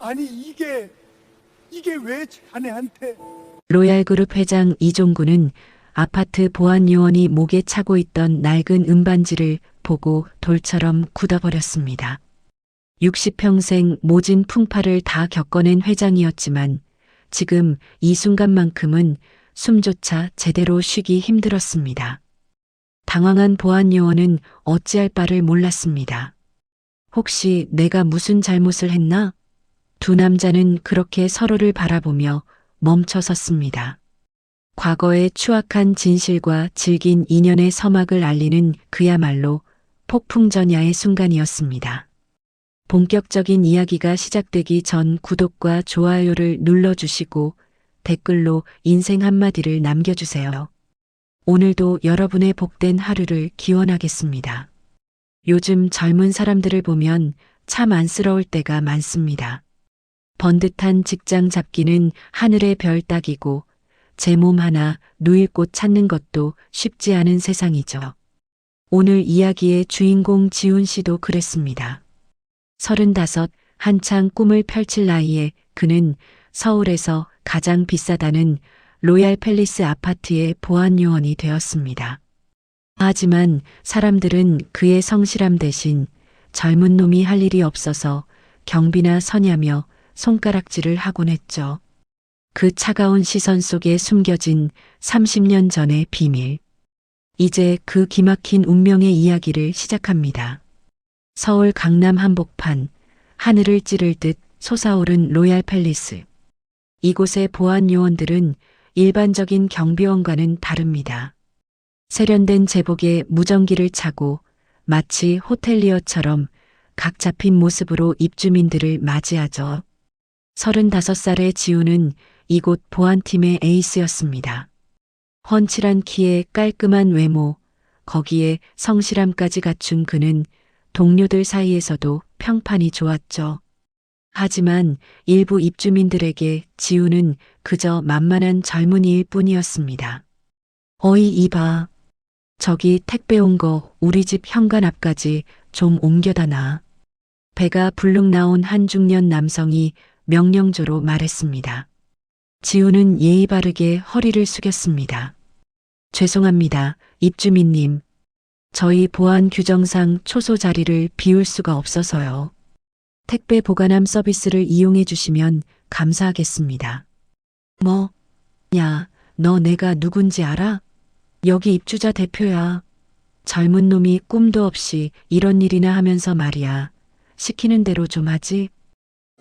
아니 이게 왜 자네한테? 로얄그룹 회장 이종구는 아파트 보안 요원이 목에 차고 있던 낡은 은반지를 보고 돌처럼 굳어버렸습니다. 60평생 모진 풍파를 다 겪어낸 회장이었지만 지금 이 순간만큼은 숨조차 제대로 쉬기 힘들었습니다. 당황한 보안 요원은 어찌할 바를 몰랐습니다. 혹시 내가 무슨 잘못을 했나? 두 남자는 그렇게 서로를 바라보며 멈춰섰습니다. 과거의 추악한 진실과 질긴 인연의 서막을 알리는 그야말로 폭풍전야의 순간이었습니다. 본격적인 이야기가 시작되기 전 구독과 좋아요를 눌러주시고 댓글로 인생 한마디를 남겨주세요. 오늘도 여러분의 복된 하루를 기원하겠습니다. 요즘 젊은 사람들을 보면 참 안쓰러울 때가 많습니다. 번듯한 직장 잡기는 하늘의 별 따기고 제 몸 하나 누일 곳 찾는 것도 쉽지 않은 세상이죠. 오늘 이야기의 주인공 지훈 씨도 그랬습니다. 35, 한창 꿈을 펼칠 나이에 그는 서울에서 가장 비싸다는 로얄 팰리스 아파트의 보안 요원이 되었습니다. 하지만 사람들은 그의 성실함 대신 젊은 놈이 할 일이 없어서 경비나 서냐며 손가락질을 하곤 했죠. 그 차가운 시선 속에 숨겨진 30년 전의 비밀. 이제 그 기막힌 운명의 이야기를 시작합니다. 서울 강남 한복판, 하늘을 찌를 듯 솟아오른 로얄 팰리스. 이곳의 보안 요원들은 일반적인 경비원과는 다릅니다. 세련된 제복에 무전기를 차고 마치 호텔리어처럼 각 잡힌 모습으로 입주민들을 맞이하죠. 35살의 지훈은 이곳 보안팀의 에이스였습니다. 훤칠한 키에 깔끔한 외모, 거기에 성실함까지 갖춘 그는 동료들 사이에서도 평판이 좋았죠. 하지만 일부 입주민들에게 지훈은 그저 만만한 젊은이일 뿐이었습니다. 어이 이봐. 저기 택배 온 거 우리 집 현관 앞까지 좀 옮겨다 놔. 배가 불룩 나온 한 중년 남성이 명령조로 말했습니다. 지훈은 예의 바르게 허리를 숙였습니다. 죄송합니다, 입주민님. 저희 보안 규정상 초소 자리를 비울 수가 없어서요. 택배 보관함 서비스를 이용해 주시면 감사하겠습니다. 뭐? 야, 너 내가 누군지 알아? 여기 입주자 대표야. 젊은 놈이 꿈도 없이 이런 일이나 하면서 말이야. 시키는 대로 좀 하지.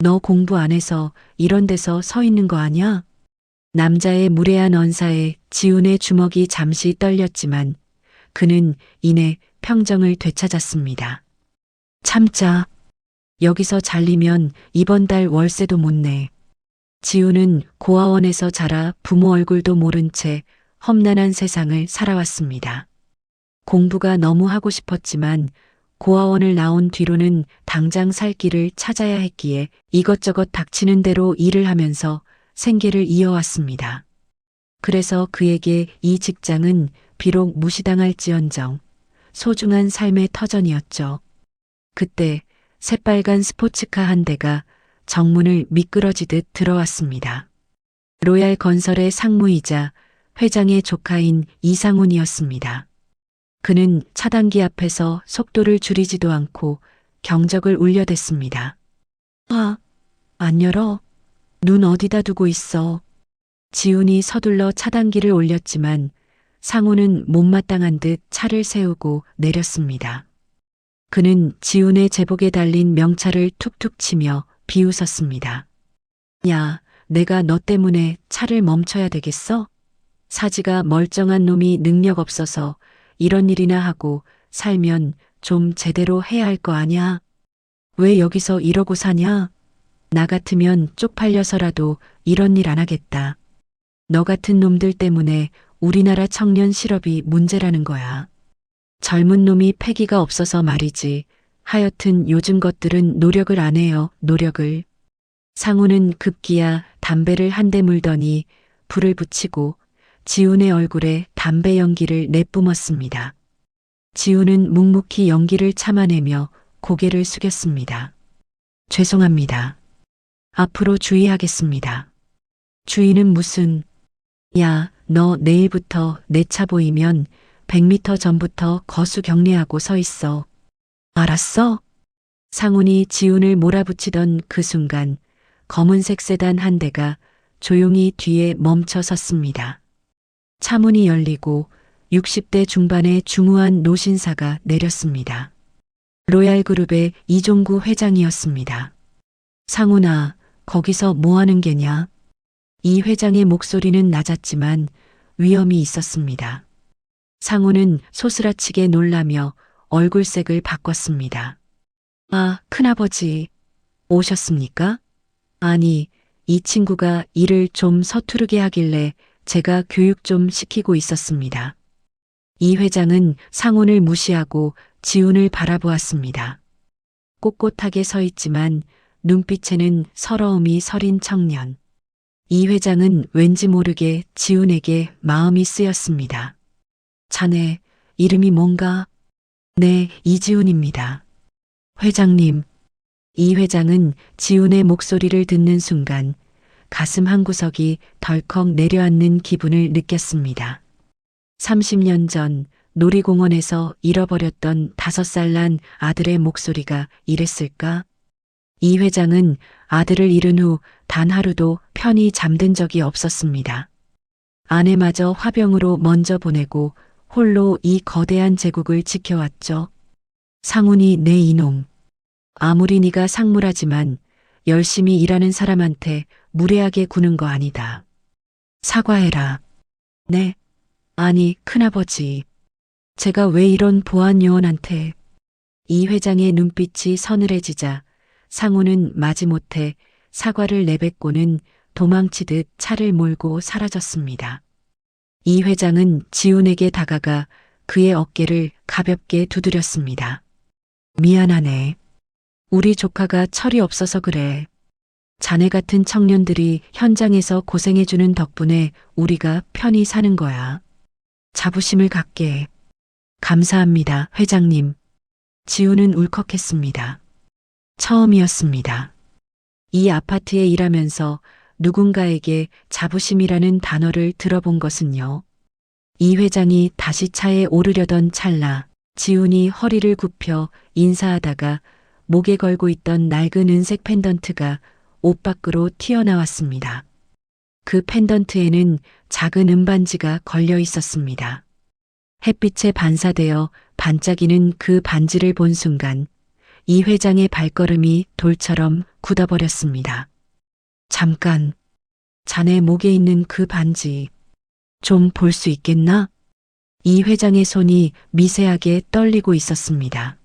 너 공부 안 해서 이런 데서 서 있는 거 아냐? 남자의 무례한 언사에 지훈의 주먹이 잠시 떨렸지만 그는 이내 평정을 되찾았습니다. 참자. 여기서 잘리면 이번 달 월세도 못 내. 지훈은 고아원에서 자라 부모 얼굴도 모른 채 험난한 세상을 살아왔습니다. 공부가 너무 하고 싶었지만 고아원을 나온 뒤로는 당장 살 길을 찾아야 했기에 이것저것 닥치는 대로 일을 하면서 생계를 이어왔습니다. 그래서 그에게 이 직장은 비록 무시당할지언정 소중한 삶의 터전이었죠. 그때 새빨간 스포츠카 한 대가 정문을 미끄러지듯 들어왔습니다. 로얄 건설의 상무이자 회장의 조카인 이상훈이었습니다. 그는 차단기 앞에서 속도를 줄이지도 않고 경적을 울려댔습니다. 안 열어? 눈 어디다 두고 있어? 지훈이 서둘러 차단기를 올렸지만 상훈은 못마땅한 듯 차를 세우고 내렸습니다. 그는 지훈의 제복에 달린 명찰을 툭툭 치며 비웃었습니다. 야, 내가 너 때문에 차를 멈춰야 되겠어? 사지가 멀쩡한 놈이 능력 없어서 이런 일이나 하고 살면 좀 제대로 해야 할 거 아냐? 왜 여기서 이러고 사냐? 나 같으면 쪽팔려서라도 이런 일 안 하겠다. 너 같은 놈들 때문에 우리나라 청년 실업이 문제라는 거야. 젊은 놈이 패기가 없어서 말이지. 하여튼 요즘 것들은 노력을 안 해요, 노력을. 상우는 급기야 담배를 한 대 물더니 불을 붙이고 지훈의 얼굴에 담배 연기를 내뿜었습니다. 지훈은 묵묵히 연기를 참아내며 고개를 숙였습니다. 죄송합니다. 앞으로 주의하겠습니다. 주의는 무슨, 야, 너 내일부터 내 차 보이면 100m 전부터 거수 경례하고 서 있어. 알았어? 상훈이 지훈을 몰아붙이던 그 순간 검은색 세단 한 대가 조용히 뒤에 멈춰 섰습니다. 차문이 열리고 60대 중반의 중후한 노신사가 내렸습니다. 로얄그룹의 이종구 회장이었습니다. 상훈아, 거기서 뭐 하는 게냐? 이 회장의 목소리는 낮았지만 위험이 있었습니다. 상훈은 소스라치게 놀라며 얼굴색을 바꿨습니다. 아, 큰아버지, 오셨습니까? 아니, 이 친구가 일을 좀 서투르게 하길래 제가 교육 좀 시키고 있었습니다. 이 회장은 상훈을 무시하고 지훈을 바라보았습니다. 꼿꼿하게 서 있지만 눈빛에는 서러움이 서린 청년. 이 회장은 왠지 모르게 지훈에게 마음이 쓰였습니다. 자네, 이름이 뭔가? 네, 이지훈입니다. 회장님. 이 회장은 지훈의 목소리를 듣는 순간 가슴 한구석이 덜컥 내려앉는 기분을 느꼈습니다. 30년 전 놀이공원에서 잃어버렸던 5살 난 아들의 목소리가 이랬을까? 이 회장은 아들을 잃은 후 단 하루도 편히 잠든 적이 없었습니다. 아내마저 화병으로 먼저 보내고 홀로 이 거대한 제국을 지켜왔죠. 상훈이 내 이놈. 아무리 네가 상무라지만 열심히 일하는 사람한테 무례하게 구는 거 아니다. 사과해라. 네. 아니, 큰아버지. 제가 왜 이런 보안 요원한테. 이 회장의 눈빛이 서늘해지자 상훈은 마지못해 사과를 내뱉고는 도망치듯 차를 몰고 사라졌습니다. 이 회장은 지훈에게 다가가 그의 어깨를 가볍게 두드렸습니다. 미안하네. 우리 조카가 철이 없어서 그래. 자네 같은 청년들이 현장에서 고생해주는 덕분에 우리가 편히 사는 거야. 자부심을 갖게. 감사합니다, 회장님. 지훈은 울컥했습니다. 처음이었습니다. 이 아파트에 일하면서 누군가에게 자부심이라는 단어를 들어본 것은요. 이 회장이 다시 차에 오르려던 찰나 지훈이 허리를 굽혀 인사하다가 목에 걸고 있던 낡은 은색 펜던트가 옷 밖으로 튀어나왔습니다. 그 펜던트에는 작은 은반지가 걸려 있었습니다. 햇빛에 반사되어 반짝이는 그 반지를 본 순간 이 회장의 발걸음이 돌처럼 굳어버렸습니다. 잠깐, 자네 목에 있는 그 반지 좀 볼 수 있겠나? 이 회장의 손이 미세하게 떨리고 있었습니다.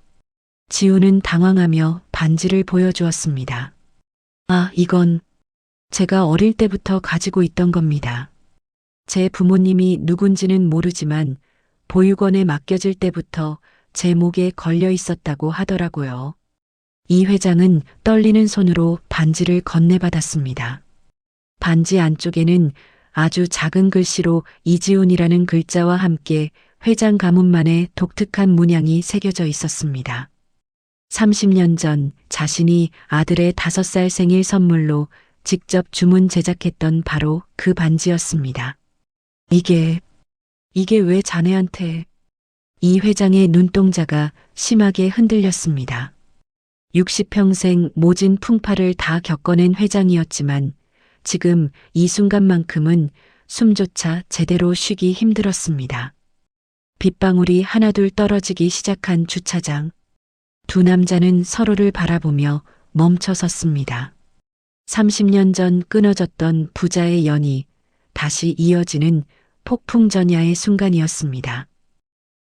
지훈은 당황하며 반지를 보여주었습니다. 아, 이건 제가 어릴 때부터 가지고 있던 겁니다. 제 부모님이 누군지는 모르지만 보육원에 맡겨질 때부터 제 목에 걸려 있었다고 하더라고요. 이 회장은 떨리는 손으로 반지를 건네받았습니다. 반지 안쪽에는 아주 작은 글씨로 이지훈이라는 글자와 함께 회장 가문만의 독특한 문양이 새겨져 있었습니다. 30년 전 자신이 아들의 5살 생일 선물로 직접 주문 제작했던 바로 그 반지였습니다. 이게 왜 자네한테? 이 회장의 눈동자가 심하게 흔들렸습니다. 60평생 모진 풍파를 다 겪어낸 회장이었지만 지금 이 순간만큼은 숨조차 제대로 쉬기 힘들었습니다. 빗방울이 하나둘 떨어지기 시작한 주차장. 두 남자는 서로를 바라보며 멈춰 섰습니다. 30년 전 끊어졌던 부자의 연이 다시 이어지는 폭풍전야의 순간이었습니다.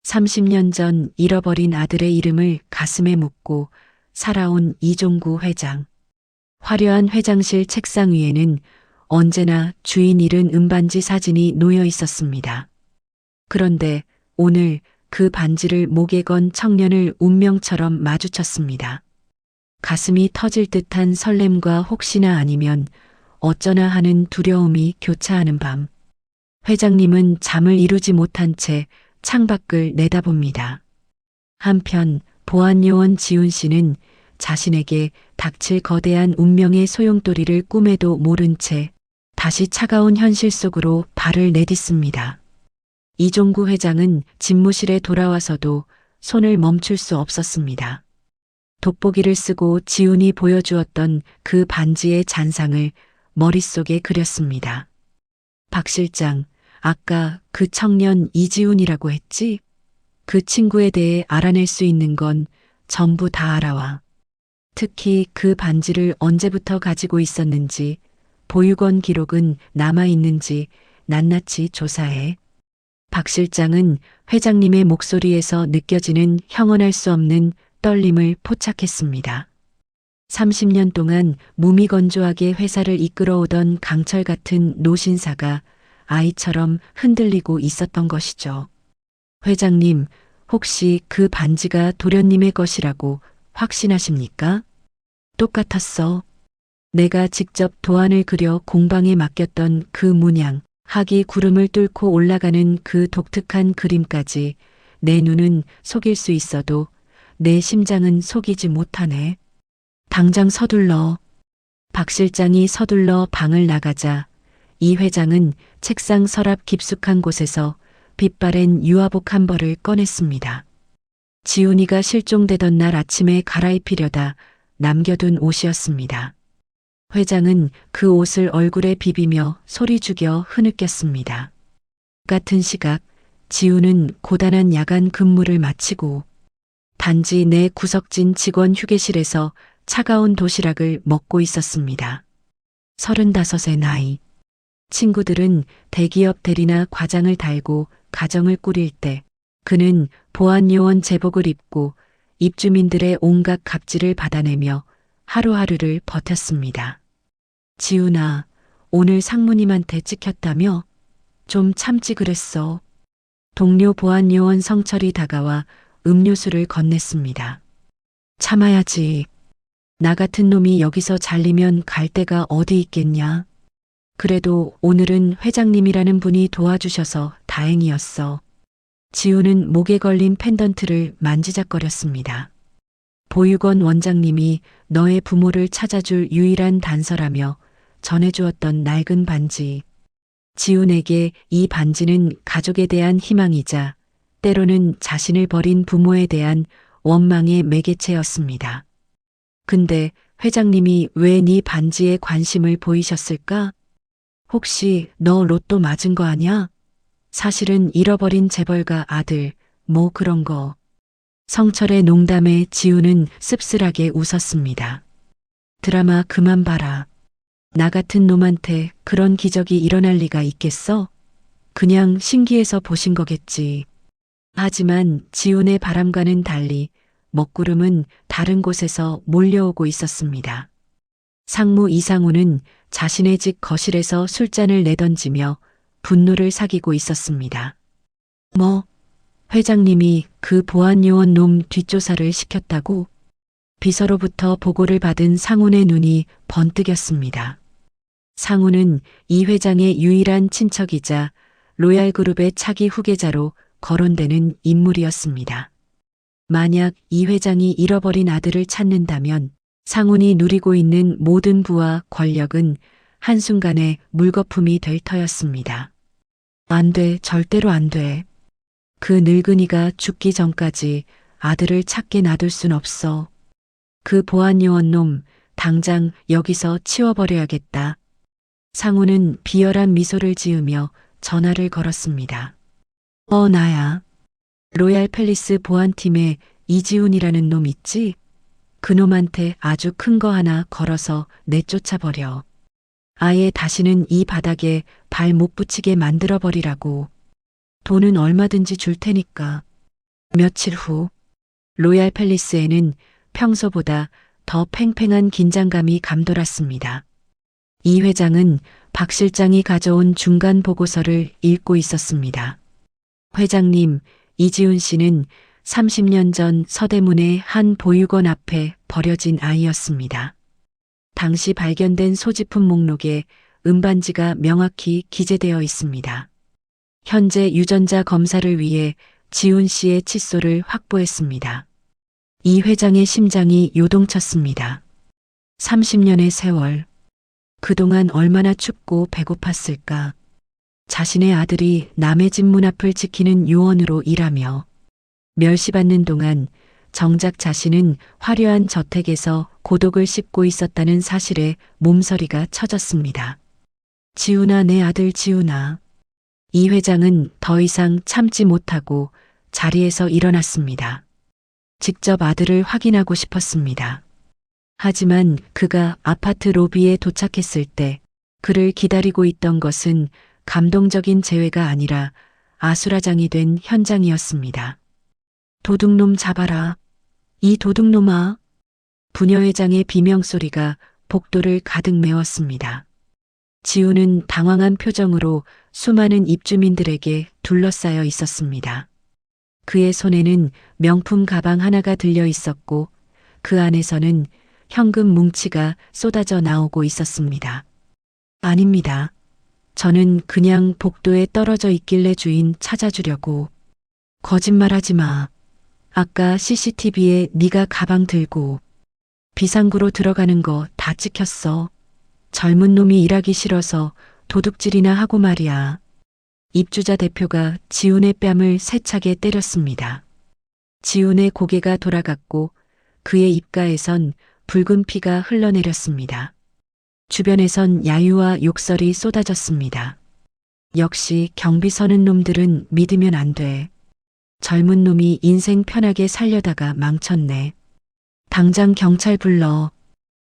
30년 전 잃어버린 아들의 이름을 가슴에 묻고 살아온 이종구 회장. 화려한 회장실 책상 위에는 언제나 주인 잃은 은반지 사진이 놓여 있었습니다. 그런데 오늘 그 반지를 목에 건 청년을 운명처럼 마주쳤습니다. 가슴이 터질 듯한 설렘과 혹시나 아니면 어쩌나 하는 두려움이 교차하는 밤. 회장님은 잠을 이루지 못한 채 창밖을 내다봅니다. 한편 보안요원 지훈 씨는 자신에게 닥칠 거대한 운명의 소용돌이를 꿈에도 모른 채 다시 차가운 현실 속으로 발을 내딛습니다. 이종구 회장은 집무실에 돌아와서도 손을 멈출 수 없었습니다. 돋보기를 쓰고 지훈이 보여주었던 그 반지의 잔상을 머릿속에 그렸습니다. 박 실장, 아까 그 청년 이지훈이라고 했지? 그 친구에 대해 알아낼 수 있는 건 전부 다 알아와. 특히 그 반지를 언제부터 가지고 있었는지, 보육원 기록은 남아있는지 낱낱이 조사해. 박 실장은 회장님의 목소리에서 느껴지는 형언할 수 없는 떨림을 포착했습니다. 30년 동안 무미건조하게 회사를 이끌어오던 강철 같은 노신사가 아이처럼 흔들리고 있었던 것이죠. 회장님, 혹시 그 반지가 도련님의 것이라고 확신하십니까? 똑같았어. 내가 직접 도안을 그려 공방에 맡겼던 그 문양, 학이 구름을 뚫고 올라가는 그 독특한 그림까지 내 눈은 속일 수 있어도 내 심장은 속이지 못하네. 당장 서둘러. 박 실장이 서둘러 방을 나가자 이 회장은 책상 서랍 깊숙한 곳에서 빛바랜 유아복 한 벌을 꺼냈습니다. 지훈이가 실종되던 날 아침에 갈아입히려다 남겨둔 옷이었습니다. 회장은 그 옷을 얼굴에 비비며 소리 죽여 흐느꼈습니다. 같은 시각 지훈은 고단한 야간 근무를 마치고 단지 내 구석진 직원 휴게실에서 차가운 도시락을 먹고 있었습니다. 35의 나이. 친구들은 대기업 대리나 과장을 달고 가정을 꾸릴 때 그는 보안요원 제복을 입고 입주민들의 온갖 갑질을 받아내며 하루하루를 버텼습니다. 지훈아, 오늘 상무님한테 찍혔다며? 좀 참지 그랬어. 동료 보안요원 성철이 다가와 음료수를 건넸습니다. 참아야지. 나 같은 놈이 여기서 잘리면 갈 데가 어디 있겠냐. 그래도 오늘은 회장님이라는 분이 도와주셔서 다행이었어. 지훈은 목에 걸린 펜던트를 만지작거렸습니다. 보육원 원장님이 너의 부모를 찾아줄 유일한 단서라며 전해주었던 낡은 반지. 지훈에게 이 반지는 가족에 대한 희망이자 때로는 자신을 버린 부모에 대한 원망의 매개체였습니다. 근데 회장님이 왜 네 반지에 관심을 보이셨을까? 혹시 너 로또 맞은 거 아냐? 사실은 잃어버린 재벌가 아들, 뭐 그런 거. 성철의 농담에 지훈은 씁쓸하게 웃었습니다. 드라마 그만 봐라. 나 같은 놈한테 그런 기적이 일어날 리가 있겠어? 그냥 신기해서 보신 거겠지. 하지만 지훈의 바람과는 달리 먹구름은 다른 곳에서 몰려오고 있었습니다. 상무 이상우는 자신의 집 거실에서 술잔을 내던지며 분노를 사귀고 있었습니다. 뭐, 회장님이 그 보안요원 놈 뒷조사를 시켰다고? 비서로부터 보고를 받은 상훈의 눈이 번뜩였습니다. 상훈은 이 회장의 유일한 친척이자 로얄그룹의 차기 후계자로 거론되는 인물이었습니다. 만약 이 회장이 잃어버린 아들을 찾는다면 상훈이 누리고 있는 모든 부와 권력은 한순간에 물거품이 될 터였습니다. 안 돼, 절대로 안 돼. 그 늙은이가 죽기 전까지 아들을 찾게 놔둘 순 없어. 그 보안요원 놈 당장 여기서 치워버려야겠다. 상훈은 비열한 미소를 지으며 전화를 걸었습니다. 나야. 로얄 팰리스 보안팀에 이지훈이라는 놈 있지? 그 놈한테 아주 큰 거 하나 걸어서 내쫓아버려. 아예 다시는 이 바닥에 발 못 붙이게 만들어버리라고. 돈은 얼마든지 줄 테니까. 며칠 후 로얄 팰리스에는 평소보다 더 팽팽한 긴장감이 감돌았습니다. 이 회장은 박 실장이 가져온 중간 보고서를 읽고 있었습니다. 회장님, 이지훈 씨는 30년 전 서대문의 한 보육원 앞에 버려진 아이였습니다. 당시 발견된 소지품 목록에 은반지가 명확히 기재되어 있습니다. 현재 유전자 검사를 위해 지훈 씨의 칫솔을 확보했습니다. 이 회장의 심장이 요동쳤습니다. 30년의 세월. 그동안 얼마나 춥고 배고팠을까. 자신의 아들이 남의 집 문 앞을 지키는 요원으로 일하며 멸시받는 동안 정작 자신은 화려한 저택에서 고독을 씹고 있었다는 사실에 몸서리가 쳐졌습니다. 지훈아, 내 아들 지훈아. 이 회장은 더 이상 참지 못하고 자리에서 일어났습니다. 직접 아들을 확인하고 싶었습니다. 하지만 그가 아파트 로비에 도착했을 때 그를 기다리고 있던 것은 감동적인 재회가 아니라 아수라장이 된 현장이었습니다. 도둑놈 잡아라. 이 도둑놈아. 부녀회장의 비명소리가 복도를 가득 메웠습니다. 지우는 당황한 표정으로 수많은 입주민들에게 둘러싸여 있었습니다. 그의 손에는 명품 가방 하나가 들려 있었고 그 안에서는 현금 뭉치가 쏟아져 나오고 있었습니다. 아닙니다. 저는 그냥 복도에 떨어져 있길래 주인 찾아주려고. 거짓말하지 마. 아까 CCTV에 네가 가방 들고 비상구로 들어가는 거 다 찍혔어. 젊은 놈이 일하기 싫어서 도둑질이나 하고 말이야. 입주자 대표가 지훈의 뺨을 세차게 때렸습니다. 지훈의 고개가 돌아갔고 그의 입가에선 붉은 피가 흘러내렸습니다. 주변에선 야유와 욕설이 쏟아졌습니다. 역시 경비 서는 놈들은 믿으면 안 돼. 젊은 놈이 인생 편하게 살려다가 망쳤네. 당장 경찰 불러.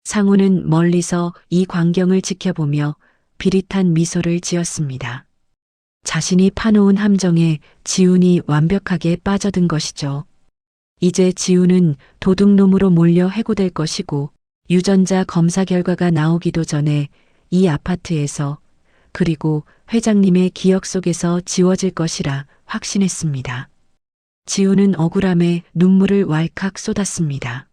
상우는 멀리서 이 광경을 지켜보며 비릿한 미소를 지었습니다. 자신이 파놓은 함정에 지훈이 완벽하게 빠져든 것이죠. 이제 지훈은 도둑놈으로 몰려 해고될 것이고 유전자 검사 결과가 나오기도 전에 이 아파트에서 그리고 회장님의 기억 속에서 지워질 것이라 확신했습니다. 지훈은 억울함에 눈물을 왈칵 쏟았습니다.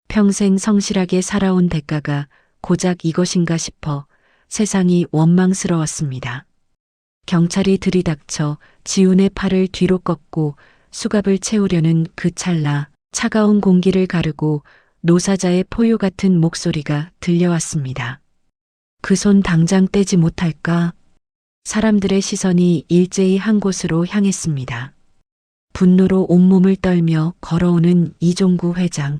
평생 성실하게 살아온 대가가 고작 이것인가 싶어 세상이 원망스러웠습니다. 경찰이 들이닥쳐 지훈의 팔을 뒤로 꺾고 수갑을 채우려는 그 찰나 차가운 공기를 가르고 노사자의 포효 같은 목소리가 들려왔습니다. 그 손 당장 떼지 못할까? 사람들의 시선이 일제히 한 곳으로 향했습니다. 분노로 온몸을 떨며 걸어오는 이종구 회장.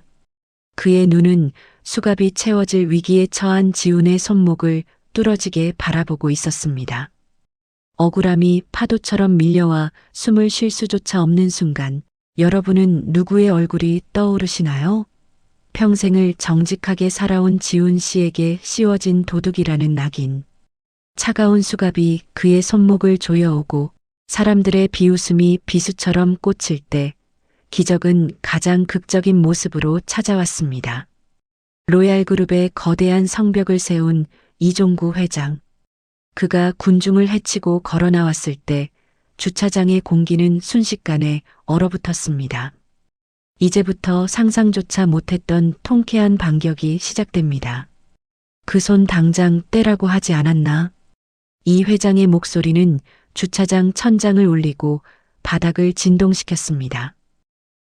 그의 눈은 수갑이 채워질 위기에 처한 지훈의 손목을 뚫어지게 바라보고 있었습니다. 억울함이 파도처럼 밀려와 숨을 쉴 수조차 없는 순간 여러분은 누구의 얼굴이 떠오르시나요? 평생을 정직하게 살아온 지훈 씨에게 씌워진 도둑이라는 낙인. 차가운 수갑이 그의 손목을 조여오고 사람들의 비웃음이 비수처럼 꽂힐 때 기적은 가장 극적인 모습으로 찾아왔습니다. 로얄그룹의 거대한 성벽을 세운 이종구 회장. 그가 군중을 헤치고 걸어 나왔을 때 주차장의 공기는 순식간에 얼어붙었습니다. 이제부터 상상조차 못했던 통쾌한 반격이 시작됩니다. 그 손 당장 떼라고 하지 않았나? 이 회장의 목소리는 주차장 천장을 울리고 바닥을 진동시켰습니다.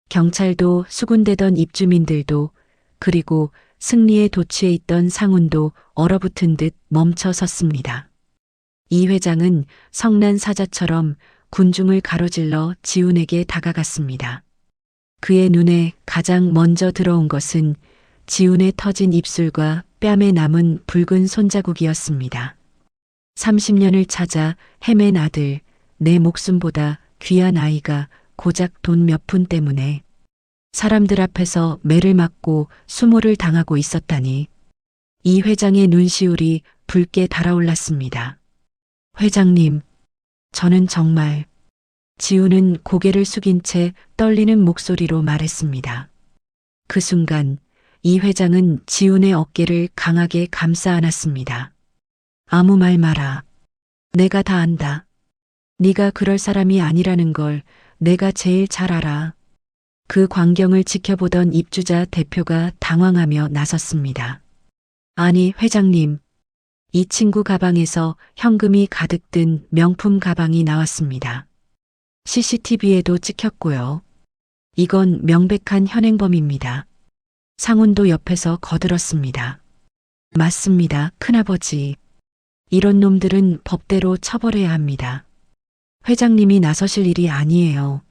경찰도 수군대던 입주민들도 그리고 승리에 도취해 있던 상훈도 얼어붙은 듯 멈춰 섰습니다. 이 회장은 성난 사자처럼 군중을 가로질러 지훈에게 다가갔습니다. 그의 눈에 가장 먼저 들어온 것은 지훈의 터진 입술과 뺨에 남은 붉은 손자국이었습니다. 30년을 찾아 헤맨 아들, 내 목숨보다 귀한 아이가 고작 돈 몇 푼 때문에 사람들 앞에서 매를 맞고 수모를 당하고 있었다니. 이 회장의 눈시울이 붉게 달아올랐습니다. 회장님, 저는 정말. 지훈은 고개를 숙인 채 떨리는 목소리로 말했습니다. 그 순간 이 회장은 지훈의 어깨를 강하게 감싸 안았습니다. 아무 말 마라. 내가 다 안다. 네가 그럴 사람이 아니라는 걸 내가 제일 잘 알아. 그 광경을 지켜보던 입주자 대표가 당황하며 나섰습니다. 아니, 회장님. 이 친구 가방에서 현금이 가득 든 명품 가방이 나왔습니다. CCTV에도 찍혔고요. 이건 명백한 현행범입니다. 상훈도 옆에서 거들었습니다. 맞습니다, 큰아버지. 이런 놈들은 법대로 처벌해야 합니다. 회장님이 나서실 일이 아니에요.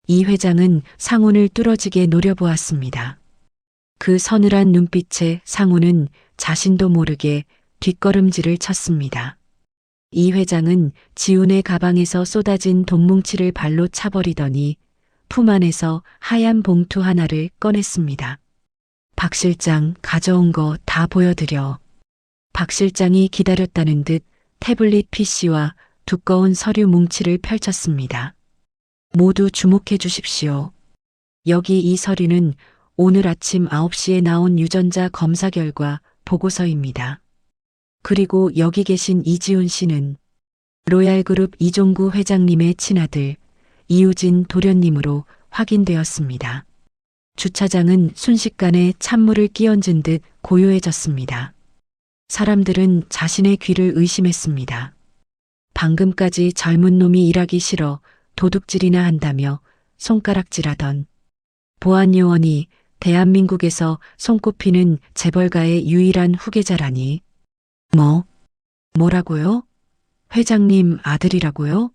이 회장은 상훈을 뚫어지게 노려보았습니다. 그 서늘한 눈빛에 상훈은 자신도 모르게 뒷걸음질을 쳤습니다. 이 회장은 지훈의 가방에서 쏟아진 돈뭉치를 발로 차버리더니 품 안에서 하얀 봉투 하나를 꺼냈습니다. 박 실장 가져온 거 다 보여드려. 박 실장이 기다렸다는 듯 태블릿 PC와 두꺼운 서류 뭉치를 펼쳤습니다. 모두 주목해 주십시오. 여기 이 서류는 오늘 아침 9시에 나온 유전자 검사 결과 보고서입니다. 그리고 여기 계신 이지훈 씨는 로얄그룹 이종구 회장님의 친아들 이우진 도련님으로 확인되었습니다. 주차장은 순식간에 찬물을 끼얹은 듯 고요해졌습니다. 사람들은 자신의 귀를 의심했습니다. 방금까지 젊은 놈이 일하기 싫어 도둑질이나 한다며 손가락질하던 보안요원이 대한민국에서 손꼽히는 재벌가의 유일한 후계자라니. 뭐라고요? 회장님 아들이라고요?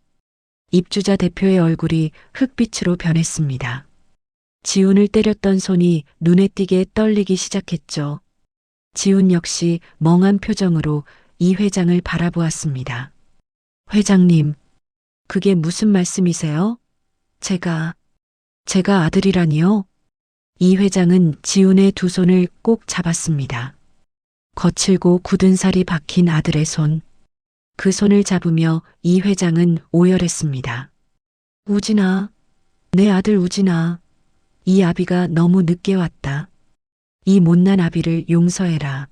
입주자 대표의 얼굴이 흑빛으로 변했습니다. 지훈을 때렸던 손이 눈에 띄게 떨리기 시작했죠. 지훈 역시 멍한 표정으로 이 회장을 바라보았습니다. 회장님, 그게 무슨 말씀이세요? 제가 아들이라니요? 이 회장은 지훈의 두 손을 꼭 잡았습니다. 거칠고 굳은 살이 박힌 아들의 손. 그 손을 잡으며 이 회장은 오열했습니다. 우진아, 내 아들 우진아. 이 아비가 너무 늦게 왔다. 이 못난 아비를 용서해라.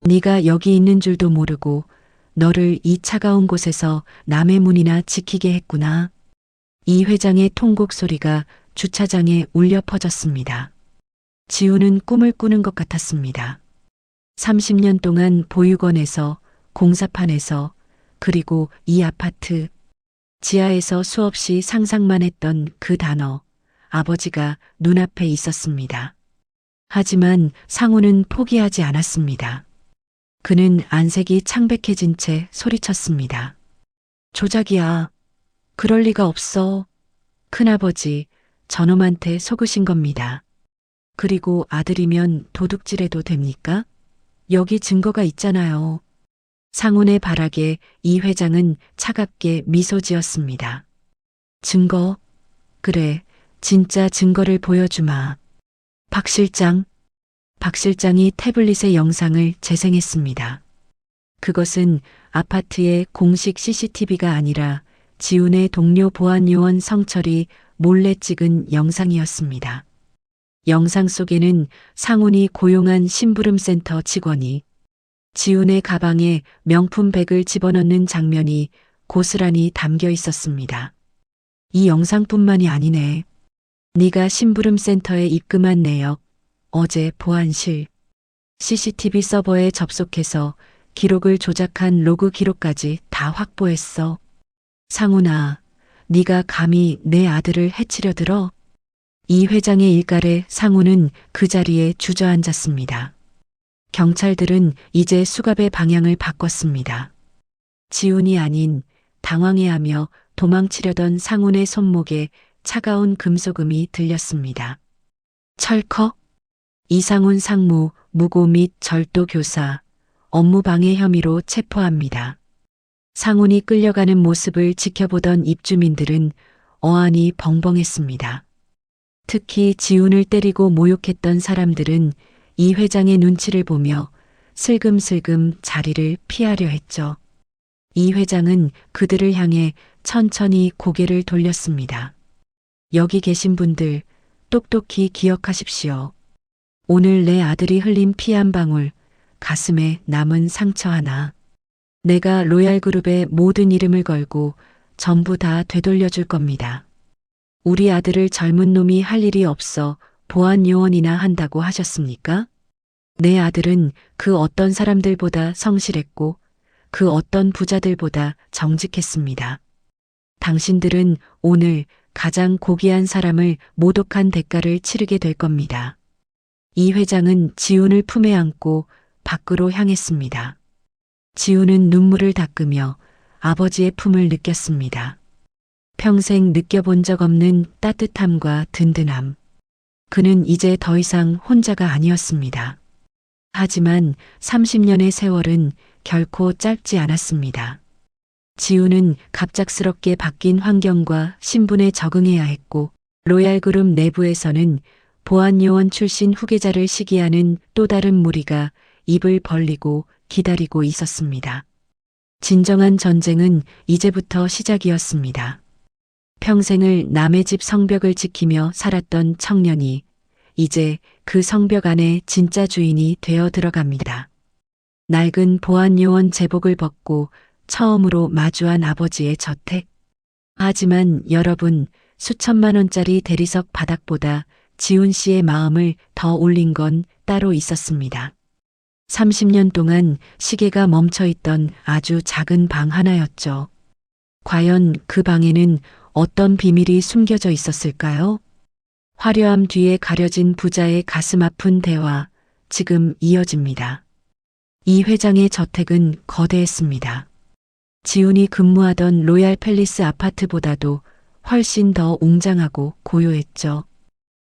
네가 여기 있는 줄도 모르고 너를 이 차가운 곳에서 남의 문이나 지키게 했구나. 이 회장의 통곡 소리가 주차장에 울려 퍼졌습니다. 지훈은 꿈을 꾸는 것 같았습니다. 30년 동안 보육원에서, 공사판에서, 그리고 이 아파트, 지하에서 수없이 상상만 했던 그 단어, 아버지가 눈앞에 있었습니다. 하지만 상훈은 포기하지 않았습니다. 그는 안색이 창백해진 채 소리쳤습니다. 조작이야. 그럴 리가 없어. 큰아버지, 저놈한테 속으신 겁니다. 그리고 아들이면 도둑질해도 됩니까? 여기 증거가 있잖아요. 상훈의 발악에 이 회장은 차갑게 미소 지었습니다. 증거? 그래, 진짜 증거를 보여주마. 박 실장이 태블릿의 영상을 재생했습니다. 그것은 아파트의 공식 CCTV가 아니라 지훈의 동료 보안요원 성철이 몰래 찍은 영상이었습니다. 영상 속에는 상훈이 고용한 심부름센터 직원이 지훈의 가방에 명품백을 집어넣는 장면이 고스란히 담겨 있었습니다. 이 영상뿐만이 아니네. 네가 심부름센터에 입금한 내역, 어제 보안실, CCTV 서버에 접속해서 기록을 조작한 로그 기록까지 다 확보했어. 상훈아, 네가 감히 내 아들을 해치려 들어? 이 회장의 일갈에 상훈은 그 자리에 주저앉았습니다. 경찰들은 이제 수갑의 방향을 바꿨습니다. 지훈이 아닌 당황해하며 도망치려던 상훈의 손목에 차가운 금속음이 들렸습니다. 철컥? 이상훈 상무, 무고 및 절도 교사, 업무방해 혐의로 체포합니다. 상훈이 끌려가는 모습을 지켜보던 입주민들은 어안이 벙벙했습니다. 특히 지훈을 때리고 모욕했던 사람들은 이 회장의 눈치를 보며 슬금슬금 자리를 피하려 했죠. 이 회장은 그들을 향해 천천히 고개를 돌렸습니다. 여기 계신 분들 똑똑히 기억하십시오. 오늘 내 아들이 흘린 피 한 방울, 가슴에 남은 상처 하나. 내가 로얄그룹의 모든 이름을 걸고 전부 다 되돌려줄 겁니다. 우리 아들을 젊은 놈이 할 일이 없어 보안요원이나 한다고 하셨습니까? 내 아들은 그 어떤 사람들보다 성실했고 그 어떤 부자들보다 정직했습니다. 당신들은 오늘 가장 고귀한 사람을 모독한 대가를 치르게 될 겁니다. 이 회장은 지훈을 품에 안고 밖으로 향했습니다. 지훈은 눈물을 닦으며 아버지의 품을 느꼈습니다. 평생 느껴본 적 없는 따뜻함과 든든함. 그는 이제 더 이상 혼자가 아니었습니다. 하지만 30년의 세월은 결코 짧지 않았습니다. 지훈은 갑작스럽게 바뀐 환경과 신분에 적응해야 했고, 로얄그룹 내부에서는 보안요원 출신 후계자를 시기하는 또 다른 무리가 입을 벌리고 기다리고 있었습니다. 진정한 전쟁은 이제부터 시작이었습니다. 평생을 남의 집 성벽을 지키며 살았던 청년이 이제 그 성벽 안에 진짜 주인이 되어 들어갑니다. 낡은 보안요원 제복을 벗고 처음으로 마주한 아버지의 저택. 하지만 여러분, 수천만 원짜리 대리석 바닥보다 지훈 씨의 마음을 더 울린 건 따로 있었습니다. 30년 동안 시계가 멈춰 있던 아주 작은 방 하나였죠. 과연 그 방에는 어떤 비밀이 숨겨져 있었을까요? 화려함 뒤에 가려진 부자의 가슴 아픈 대화, 지금 이어집니다. 이 회장의 저택은 거대했습니다. 지훈이 근무하던 로얄 팰리스 아파트보다도 훨씬 더 웅장하고 고요했죠.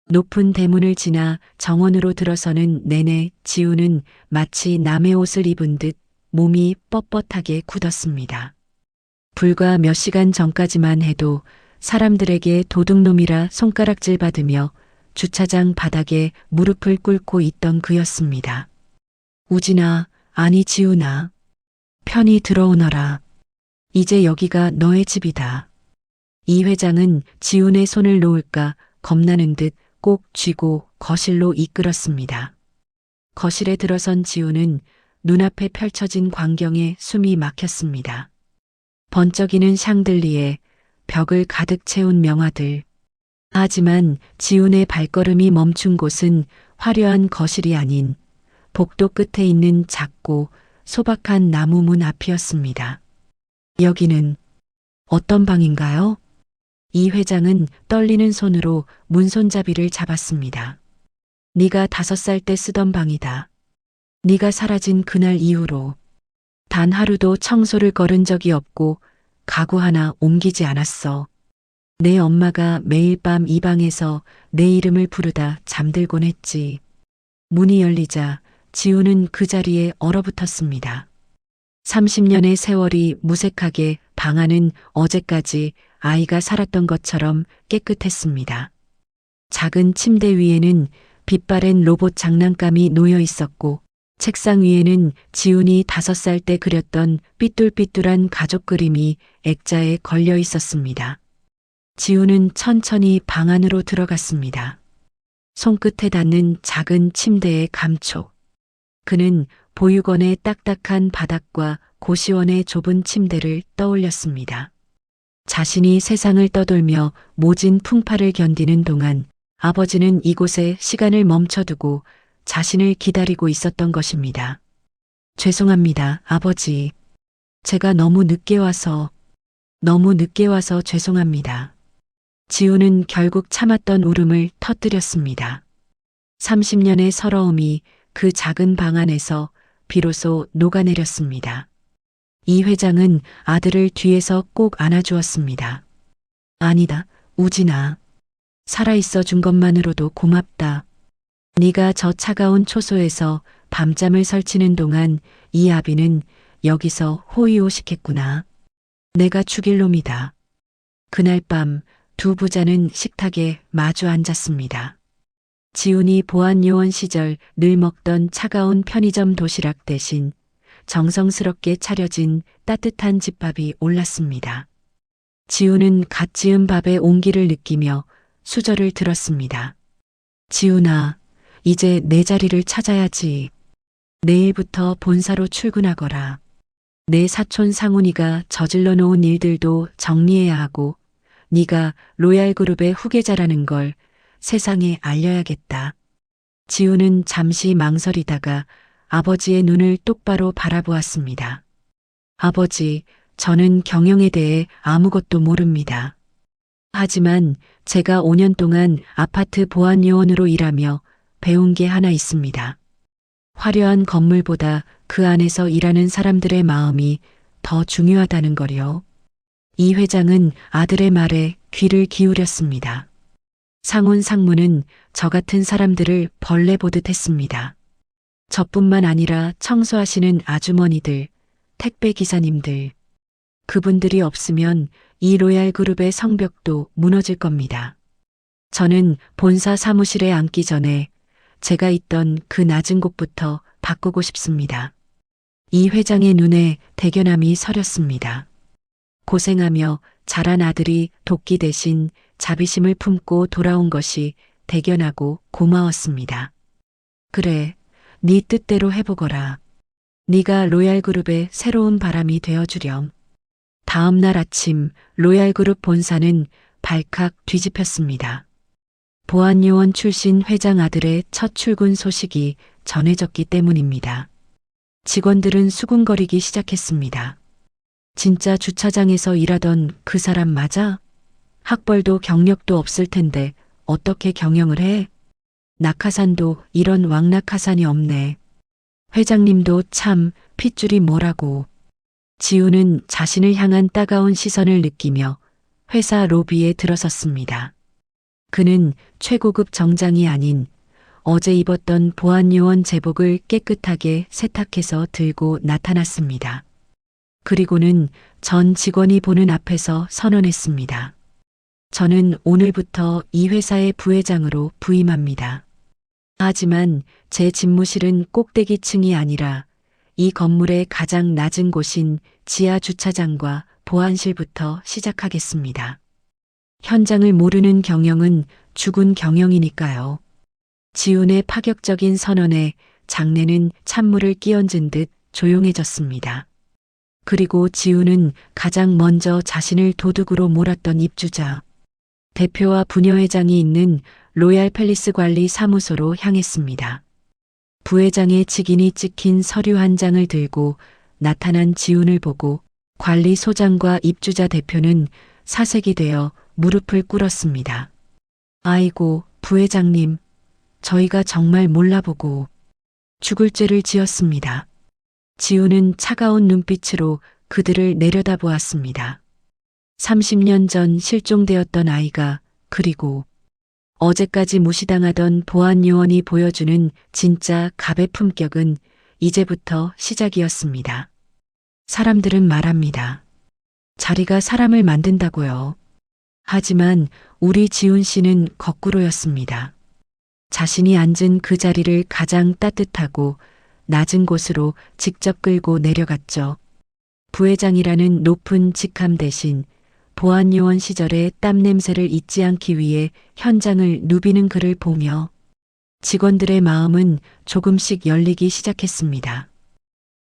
높은 대문을 지나 정원으로 들어서는 내내 지훈은 마치 남의 옷을 입은 듯 몸이 뻣뻣하게 굳었습니다. 불과 몇 시간 전까지만 해도 사람들에게 도둑놈이라 손가락질 받으며 주차장 바닥에 무릎을 꿇고 있던 그였습니다. 우진아, 아니 지훈아, 편히 들어오너라. 이제 여기가 너의 집이다. 이 회장은 지훈의 손을 놓을까 겁나는 듯 꼭 쥐고 거실로 이끌었습니다. 거실에 들어선 지훈은 눈앞에 펼쳐진 광경에 숨이 막혔습니다. 번쩍이는 샹들리에 벽을 가득 채운 명화들. 하지만 지훈의 발걸음이 멈춘 곳은 화려한 거실이 아닌 복도 끝에 있는 작고 소박한 나무 문 앞이었습니다. 여기는 어떤 방인가요? 이 회장은 떨리는 손으로 문손잡이를 잡았습니다. 네가 5살 때 쓰던 방이다. 네가 사라진 그날 이후로 단 하루도 청소를 거른 적이 없고 가구 하나 옮기지 않았어. 내 엄마가 매일 밤 이 방에서 내 이름을 부르다 잠들곤 했지. 문이 열리자 지훈은 그 자리에 얼어붙었습니다. 30년의 세월이 무색하게 방 안은 어제까지 아이가 살았던 것처럼 깨끗했습니다. 작은 침대 위에는 빛바랜 로봇 장난감이 놓여 있었고, 책상 위에는 지훈이 5살 때 그렸던 삐뚤삐뚤한 가족 그림이 액자에 걸려 있었습니다. 지훈은 천천히 방 안으로 들어갔습니다. 손끝에 닿는 작은 침대의 감촉. 그는 보육원의 딱딱한 바닥과 고시원의 좁은 침대를 떠올렸습니다. 자신이 세상을 떠돌며 모진 풍파를 견디는 동안 아버지는 이곳에 시간을 멈춰두고 자신을 기다리고 있었던 것입니다. 죄송합니다, 아버지. 제가 너무 늦게 와서 죄송합니다. 지훈은 결국 참았던 울음을 터뜨렸습니다. 30년의 서러움이 그 작은 방 안에서 비로소 녹아내렸습니다. 이 회장은 아들을 뒤에서 꼭 안아주었습니다. 아니다, 우진아. 살아있어 준 것만으로도 고맙다. 네가 저 차가운 초소에서 밤잠을 설치는 동안 이 아비는 여기서 호의호식했구나. 내가 죽일 놈이다. 그날 밤 두 부자는 식탁에 마주 앉았습니다. 지훈이 보안요원 시절 늘 먹던 차가운 편의점 도시락 대신 정성스럽게 차려진 따뜻한 집밥이 올랐습니다. 지훈은 갓 지은 밥의 온기를 느끼며 수저를 들었습니다. 지훈아, 이제 내 자리를 찾아야지. 내일부터 본사로 출근하거라. 내 사촌 상훈이가 저질러 놓은 일들도 정리해야 하고 네가 로얄그룹의 후계자라는 걸 세상에 알려야겠다. 지훈은 잠시 망설이다가 아버지의 눈을 똑바로 바라보았습니다. 아버지, 저는 경영에 대해 아무것도 모릅니다. 하지만 제가 5년 동안 아파트 보안요원으로 일하며 배운 게 하나 있습니다. 화려한 건물보다 그 안에서 일하는 사람들의 마음이 더 중요하다는 거요. 이 회장은 아들의 말에 귀를 기울였습니다. 상훈 상무는 저 같은 사람들을 벌레 보듯 했습니다. 저뿐만 아니라 청소하시는 아주머니들, 택배 기사님들, 그분들이 없으면 이 로얄 그룹의 성벽도 무너질 겁니다. 저는 본사 사무실에 앉기 전에 제가 있던 그 낮은 곳부터 바꾸고 싶습니다. 이 회장의 눈에 대견함이 서렸습니다. 고생하며 자란 아들이 도끼 대신 자비심을 품고 돌아온 것이 대견하고 고마웠습니다. 그래, 네 뜻대로 해보거라. 네가 로얄그룹의 새로운 바람이 되어주렴. 다음 날 아침 로얄그룹 본사는 발칵 뒤집혔습니다. 보안요원 출신 회장 아들의 첫 출근 소식이 전해졌기 때문입니다. 직원들은 수군거리기 시작했습니다. 진짜 주차장에서 일하던 그 사람 맞아? 학벌도 경력도 없을 텐데 어떻게 경영을 해? 낙하산도 이런 왕낙하산이 없네. 회장님도 참 핏줄이 뭐라고. 지우는 자신을 향한 따가운 시선을 느끼며 회사 로비에 들어섰습니다. 그는 최고급 정장이 아닌 어제 입었던 보안요원 제복을 깨끗하게 세탁해서 들고 나타났습니다. 그리고는 전 직원이 보는 앞에서 선언했습니다. 저는 오늘부터 이 회사의 부회장으로 부임합니다. 하지만 제 집무실은 꼭대기층이 아니라 이 건물의 가장 낮은 곳인 지하 주차장과 보안실부터 시작하겠습니다. 현장을 모르는 경영은 죽은 경영이니까요. 지훈의 파격적인 선언에 장내는 찬물을 끼얹은 듯 조용해졌습니다. 그리고 지훈은 가장 먼저 자신을 도둑으로 몰았던 입주자, 대표와 부녀회장이 있는 로얄 팰리스 관리 사무소로 향했습니다. 부회장의 직인이 찍힌 서류 한 장을 들고 나타난 지훈을 보고 관리소장과 입주자 대표는 사색이 되어 무릎을 꿇었습니다. 아이고, 부회장님, 저희가 정말 몰라보고 죽을 죄를 지었습니다. 지훈은 차가운 눈빛으로 그들을 내려다보았습니다. 30년 전 실종되었던 아이가, 그리고 어제까지 무시당하던 보안요원이 보여주는 진짜 갑의 품격은 이제부터 시작이었습니다. 사람들은 말합니다. 자리가 사람을 만든다고요. 하지만 우리 지훈 씨는 거꾸로였습니다. 자신이 앉은 그 자리를 가장 따뜻하고 낮은 곳으로 직접 끌고 내려갔죠. 부회장이라는 높은 직함 대신 보안요원 시절의 땀 냄새를 잊지 않기 위해 현장을 누비는 그를 보며 직원들의 마음은 조금씩 열리기 시작했습니다.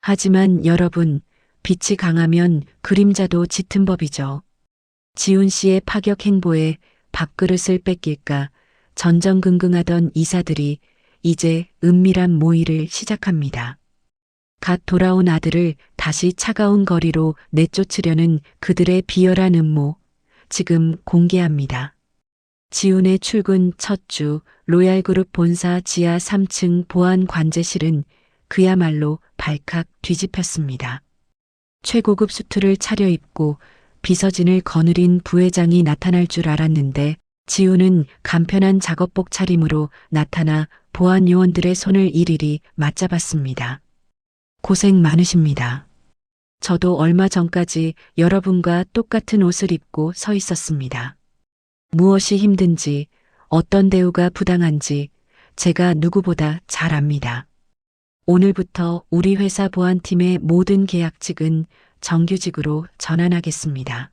하지만 여러분, 빛이 강하면 그림자도 짙은 법이죠. 지훈 씨의 파격 행보에 밥그릇을 뺏길까 전전긍긍하던 이사들이 이제 은밀한 모의를 시작합니다. 갓 돌아온 아들을 다시 차가운 거리로 내쫓으려는 그들의 비열한 음모, 지금 공개합니다. 지훈의 출근 첫 주 로얄그룹 본사 지하 3층 보안 관제실은 그야말로 발칵 뒤집혔습니다. 최고급 수트를 차려입고 비서진을 거느린 부회장이 나타날 줄 알았는데 지훈은 간편한 작업복 차림으로 나타나 보안 요원들의 손을 일일이 맞잡았습니다. 고생 많으십니다. 저도 얼마 전까지 여러분과 똑같은 옷을 입고 서 있었습니다. 무엇이 힘든지, 어떤 대우가 부당한지 제가 누구보다 잘 압니다. 오늘부터 우리 회사 보안팀의 모든 계약직은 정규직으로 전환하겠습니다.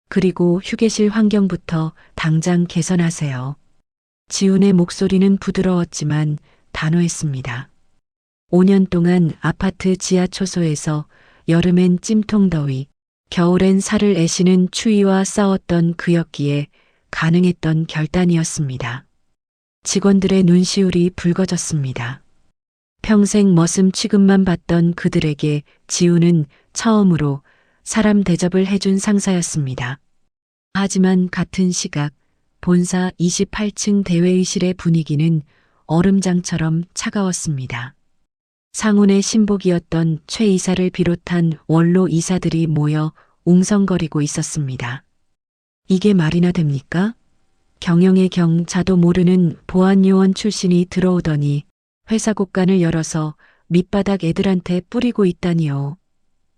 그리고 휴게실 환경부터 당장 개선하세요. 지훈의 목소리는 부드러웠지만 단호했습니다. 5년 동안 아파트 지하 초소에서 여름엔 찜통 더위, 겨울엔 살을 애시는 추위와 싸웠던 그였기에 가능했던 결단이었습니다. 직원들의 눈시울이 붉어졌습니다. 평생 머슴 취급만 받던 그들에게 지훈은 처음으로 사람 대접을 해준 상사였습니다. 하지만 같은 시각 본사 28층 대회의실의 분위기는 얼음장처럼 차가웠습니다. 상운의 신복이었던 최 이사를 비롯한 원로 이사들이 모여 웅성거리고 있었습니다. 이게 말이나 됩니까? 경영의 경 자도 모르는 보안요원 출신이 들어오더니 회사 곳간을 열어서 밑바닥 애들한테 뿌리고 있다니요.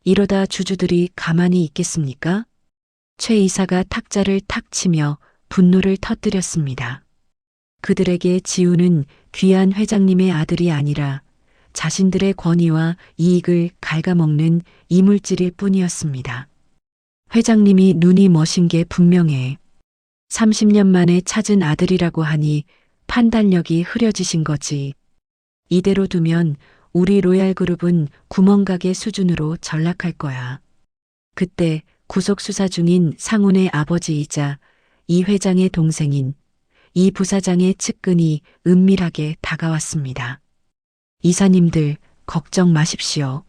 이러다 주주들이 가만히 있겠습니까? 최 이사가 탁자를 탁 치며 분노를 터뜨렸습니다. 그들에게 지우는 귀한 회장님의 아들이 아니라 자신들의 권위와 이익을 갉아먹는 이물질일 뿐이었습니다. 회장님이 눈이 머신 게 분명해. 30년 만에 찾은 아들이라고 하니 판단력이 흐려지신 거지. 이대로 두면 우리 로얄그룹은 구멍가게 수준으로 전락할 거야. 그때 구속수사 중인 상훈의 아버지이자 이 회장의 동생인 이 부사장의 측근이 은밀하게 다가왔습니다. 이사님들 걱정 마십시오.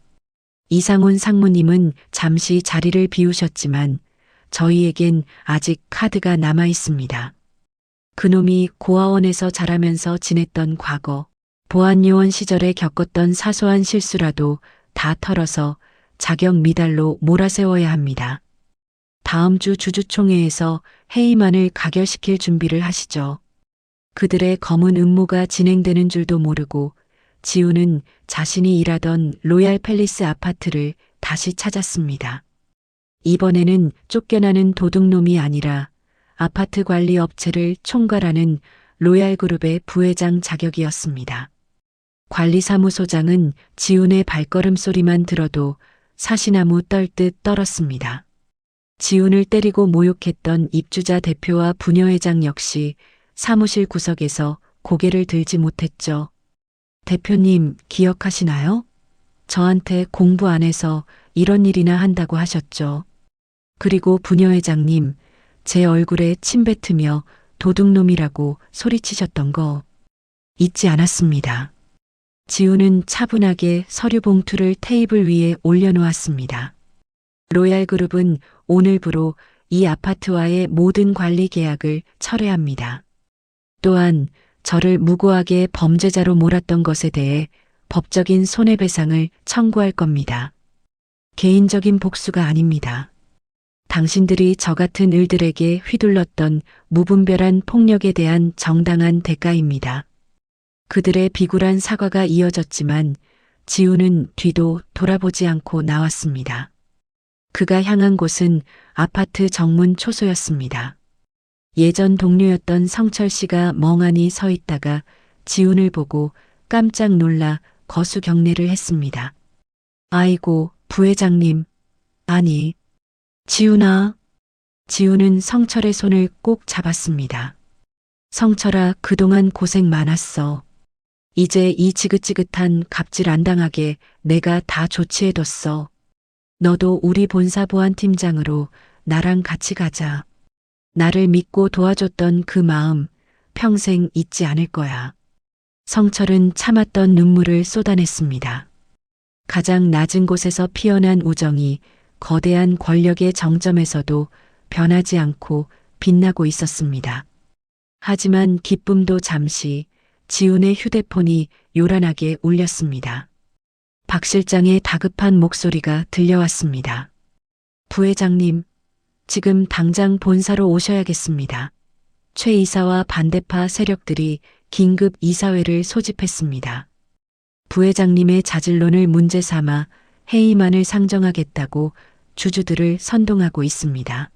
이상훈 상무님은 잠시 자리를 비우셨지만 저희에겐 아직 카드가 남아 있습니다. 그놈이 고아원에서 자라면서 지냈던 과거, 보안요원 시절에 겪었던 사소한 실수라도 다 털어서 자격 미달로 몰아세워야 합니다. 다음 주 주주총회에서 회의만을 가결시킬 준비를 하시죠. 그들의 검은 음모가 진행되는 줄도 모르고 지우는 자신이 일하던 로얄 팰리스 아파트를 다시 찾았습니다. 이번에는 쫓겨나는 도둑놈이 아니라 아파트 관리 업체를 총괄하는 로얄그룹의 부회장 자격이었습니다. 관리사무소장은 지훈의 발걸음 소리만 들어도 사시나무 떨듯 떨었습니다. 지훈을 때리고 모욕했던 입주자 대표와 부녀회장 역시 사무실 구석에서 고개를 들지 못했죠. 대표님 기억하시나요? 저한테 공부 안 해서 이런 일이나 한다고 하셨죠. 그리고 부녀회장님 제 얼굴에 침 뱉으며 도둑놈이라고 소리치셨던 거 잊지 않았습니다. 지우는 차분하게 서류 봉투를 테이블 위에 올려놓았습니다. 로얄그룹은 오늘부로 이 아파트와의 모든 관리 계약을 철회합니다. 또한 저를 무고하게 범죄자로 몰았던 것에 대해 법적인 손해배상을 청구할 겁니다. 개인적인 복수가 아닙니다. 당신들이 저 같은 일들에게 휘둘렀던 무분별한 폭력에 대한 정당한 대가입니다. 그들의 비굴한 사과가 이어졌지만 지우는 뒤도 돌아보지 않고 나왔습니다. 그가 향한 곳은 아파트 정문 초소였습니다. 예전 동료였던 성철 씨가 멍하니 서 있다가 지훈을 보고 깜짝 놀라 거수 경례를 했습니다. 아이고, 부회장님. 아니, 지훈아. 지훈은 성철의 손을 꼭 잡았습니다. 성철아, 그동안 고생 많았어. 이제 이 지긋지긋한 갑질 안 당하게 내가 다 조치해뒀어. 너도 우리 본사 보안팀장으로 나랑 같이 가자. 나를 믿고 도와줬던 그 마음 평생 잊지 않을 거야. 성철은 참았던 눈물을 쏟아냈습니다. 가장 낮은 곳에서 피어난 우정이 거대한 권력의 정점에서도 변하지 않고 빛나고 있었습니다. 하지만 기쁨도 잠시 지훈의 휴대폰이 요란하게 울렸습니다. 박 실장의 다급한 목소리가 들려왔습니다. 부회장님, 지금 당장 본사로 오셔야겠습니다. 최 이사와 반대파 세력들이 긴급 이사회를 소집했습니다. 부회장님의 자질론을 문제 삼아 회의만을 상정하겠다고 주주들을 선동하고 있습니다.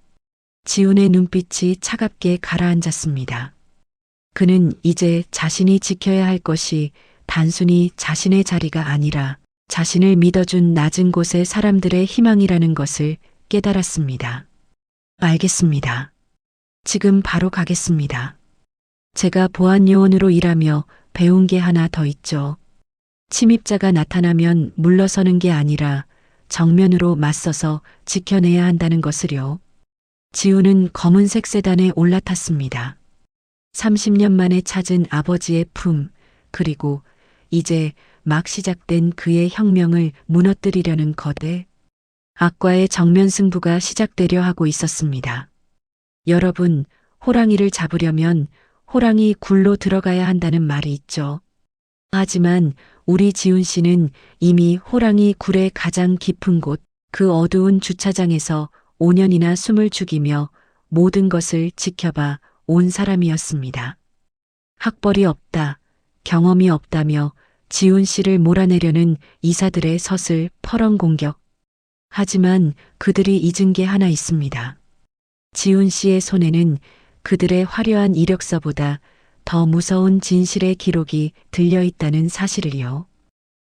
지훈의 눈빛이 차갑게 가라앉았습니다. 그는 이제 자신이 지켜야 할 것이 단순히 자신의 자리가 아니라 자신을 믿어준 낮은 곳의 사람들의 희망이라는 것을 깨달았습니다. 알겠습니다. 지금 바로 가겠습니다. 제가 보안요원으로 일하며 배운 게 하나 더 있죠. 침입자가 나타나면 물러서는 게 아니라 정면으로 맞서서 지켜내야 한다는 것을요. 지우는 검은색 세단에 올라탔습니다. 30년 만에 찾은 아버지의 품, 그리고 이제 막 시작된 그의 혁명을 무너뜨리려는 거대 악과의 정면 승부가 시작되려 하고 있었습니다. 여러분, 호랑이를 잡으려면 호랑이 굴로 들어가야 한다는 말이 있죠. 하지만 우리 지훈 씨는 이미 호랑이 굴의 가장 깊은 곳, 그 어두운 주차장에서 5년이나 숨을 죽이며 모든 것을 지켜봐 온 사람이었습니다. 학벌이 없다, 경험이 없다며 지훈 씨를 몰아내려는 이사들의 서슬 퍼런 공격. 하지만 그들이 잊은 게 하나 있습니다. 지훈 씨의 손에는 그들의 화려한 이력서보다 더 무서운 진실의 기록이 들려 있다는 사실을요.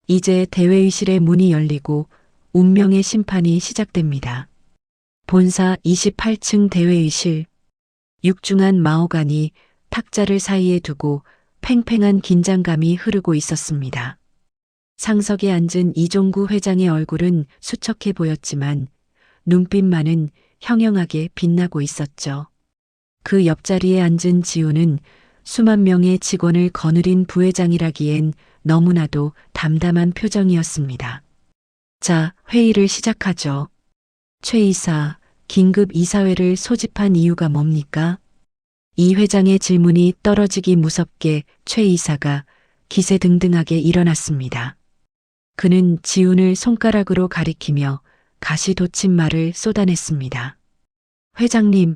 이제 대회의실의 문이 열리고 운명의 심판이 시작됩니다. 본사 28층 대회의실. 육중한 마호간이 탁자를 사이에 두고 팽팽한 긴장감이 흐르고 있었습니다. 상석에 앉은 이종구 회장의 얼굴은 수척해 보였지만 눈빛만은 형형하게 빛나고 있었죠. 그 옆자리에 앉은 지우는 수만 명의 직원을 거느린 부회장이라기엔 너무나도 담담한 표정이었습니다. 자, 회의를 시작하죠. 최 이사, 긴급 이사회를 소집한 이유가 뭡니까? 이 회장의 질문이 떨어지기 무섭게 최 이사가 기세등등하게 일어났습니다. 그는 지훈을 손가락으로 가리키며 가시돋친 말을 쏟아냈습니다. 회장님,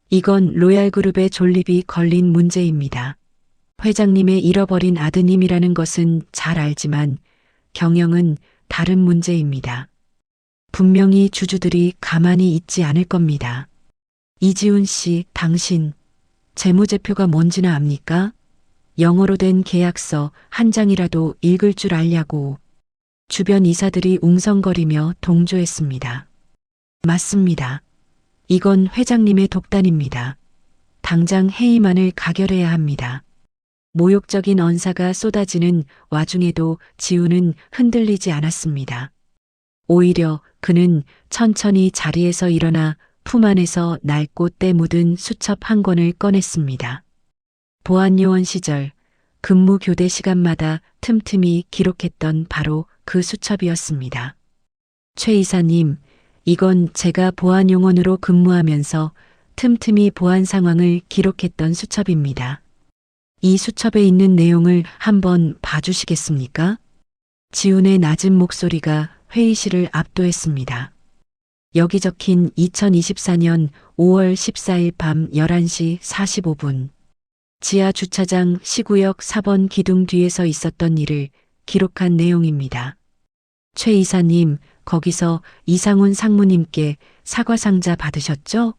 이건 로얄그룹의 존립이 걸린 문제입니다. 회장님의 잃어버린 아드님이라는 것은 잘 알지만 경영은 다른 문제입니다. 분명히 주주들이 가만히 있지 않을 겁니다. 이지훈 씨, 당신 재무제표가 뭔지나 압니까? 영어로 된 계약서 한 장이라도 읽을 줄 알냐고. 주변 이사들이 웅성거리며 동조했습니다. 맞습니다. 이건 회장님의 독단입니다. 당장 해임안을 가결해야 합니다. 모욕적인 언사가 쏟아지는 와중에도 지우는 흔들리지 않았습니다. 오히려 그는 천천히 자리에서 일어나 품 안에서 낡고 때 묻은 수첩 한 권을 꺼냈습니다. 보안요원 시절 근무 교대 시간마다 틈틈이 기록했던 바로 그 수첩이었습니다. 최 이사님, 이건 제가 보안요원으로 근무하면서 틈틈이 보안 상황을 기록했던 수첩입니다. 이 수첩에 있는 내용을 한번 봐주시겠습니까? 지훈의 낮은 목소리가 회의실을 압도했습니다. 여기 적힌 2024년 5월 14일 밤 11시 45분. 지하 주차장 시구역 4번 기둥 뒤에서 있었던 일을 기록한 내용입니다. 최 이사님, 거기서 이상훈 상무님께 사과 상자 받으셨죠?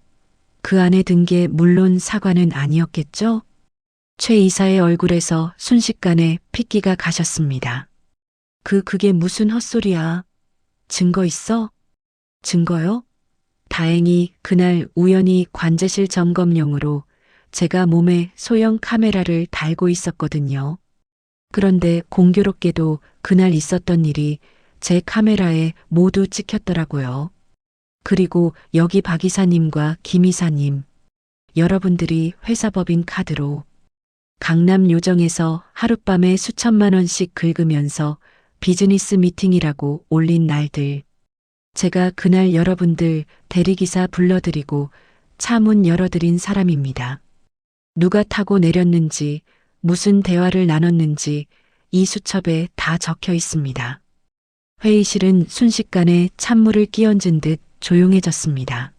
그 안에 든 게 물론 사과는 아니었겠죠? 최 이사의 얼굴에서 순식간에 핏기가 가셨습니다. 그게 무슨 헛소리야. 증거 있어? 증거요? 다행히 그날 우연히 관제실 점검용으로 제가 몸에 소형 카메라를 달고 있었거든요. 그런데 공교롭게도 그날 있었던 일이 제 카메라에 모두 찍혔더라고요. 그리고 여기 박 이사님과 김 이사님, 여러분들이 회사 법인 카드로 강남 요정에서 하룻밤에 수천만 원씩 긁으면서 비즈니스 미팅이라고 올린 날들. 제가 그날 여러분들 대리기사 불러드리고 차 문 열어드린 사람입니다. 누가 타고 내렸는지, 무슨 대화를 나눴는지 이 수첩에 다 적혀 있습니다. 회의실은 순식간에 찬물을 끼얹은 듯 조용해졌습니다.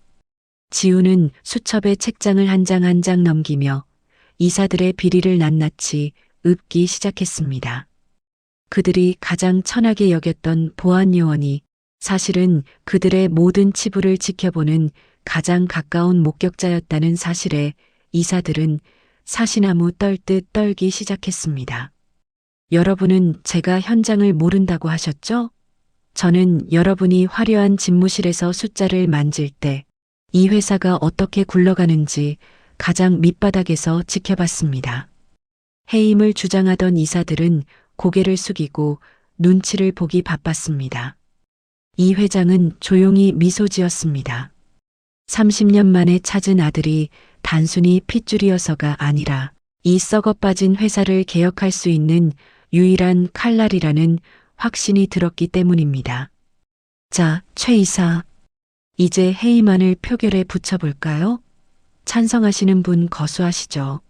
지우는 수첩의 책장을 한 장 한 장 넘기며 이사들의 비리를 낱낱이 읊기 시작했습니다. 그들이 가장 천하게 여겼던 보안요원이 사실은 그들의 모든 치부를 지켜보는 가장 가까운 목격자였다는 사실에 이사들은 사시나무 떨듯 떨기 시작했습니다. 여러분은 제가 현장을 모른다고 하셨죠? 저는 여러분이 화려한 집무실에서 숫자를 만질 때 이 회사가 어떻게 굴러가는지 가장 밑바닥에서 지켜봤습니다. 해임을 주장하던 이사들은 고개를 숙이고 눈치를 보기 바빴습니다. 이 회장은 조용히 미소 지었습니다. 30년 만에 찾은 아들이 단순히 핏줄이어서가 아니라 이 썩어 빠진 회사를 개혁할 수 있는 유일한 칼날이라는 확신이 들었기 때문입니다. 자, 최 이사. 이제 해임안을 표결에 붙여볼까요? 찬성하시는 분 거수하시죠.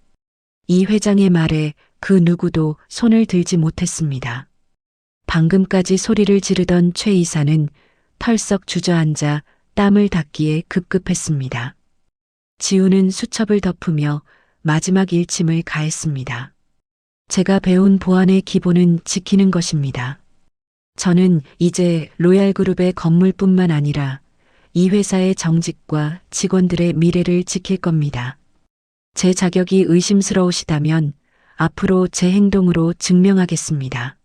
이 회장의 말에 그 누구도 손을 들지 못했습니다. 방금까지 소리를 지르던 최 이사는 털썩 주저앉아 땀을 닦기에 급급했습니다. 지우는 수첩을 덮으며 마지막 일침을 가했습니다. 제가 배운 보안의 기본은 지키는 것입니다. 저는 이제 로얄그룹의 건물뿐만 아니라 이 회사의 정직과 직원들의 미래를 지킬 겁니다. 제 자격이 의심스러우시다면 앞으로 제 행동으로 증명하겠습니다.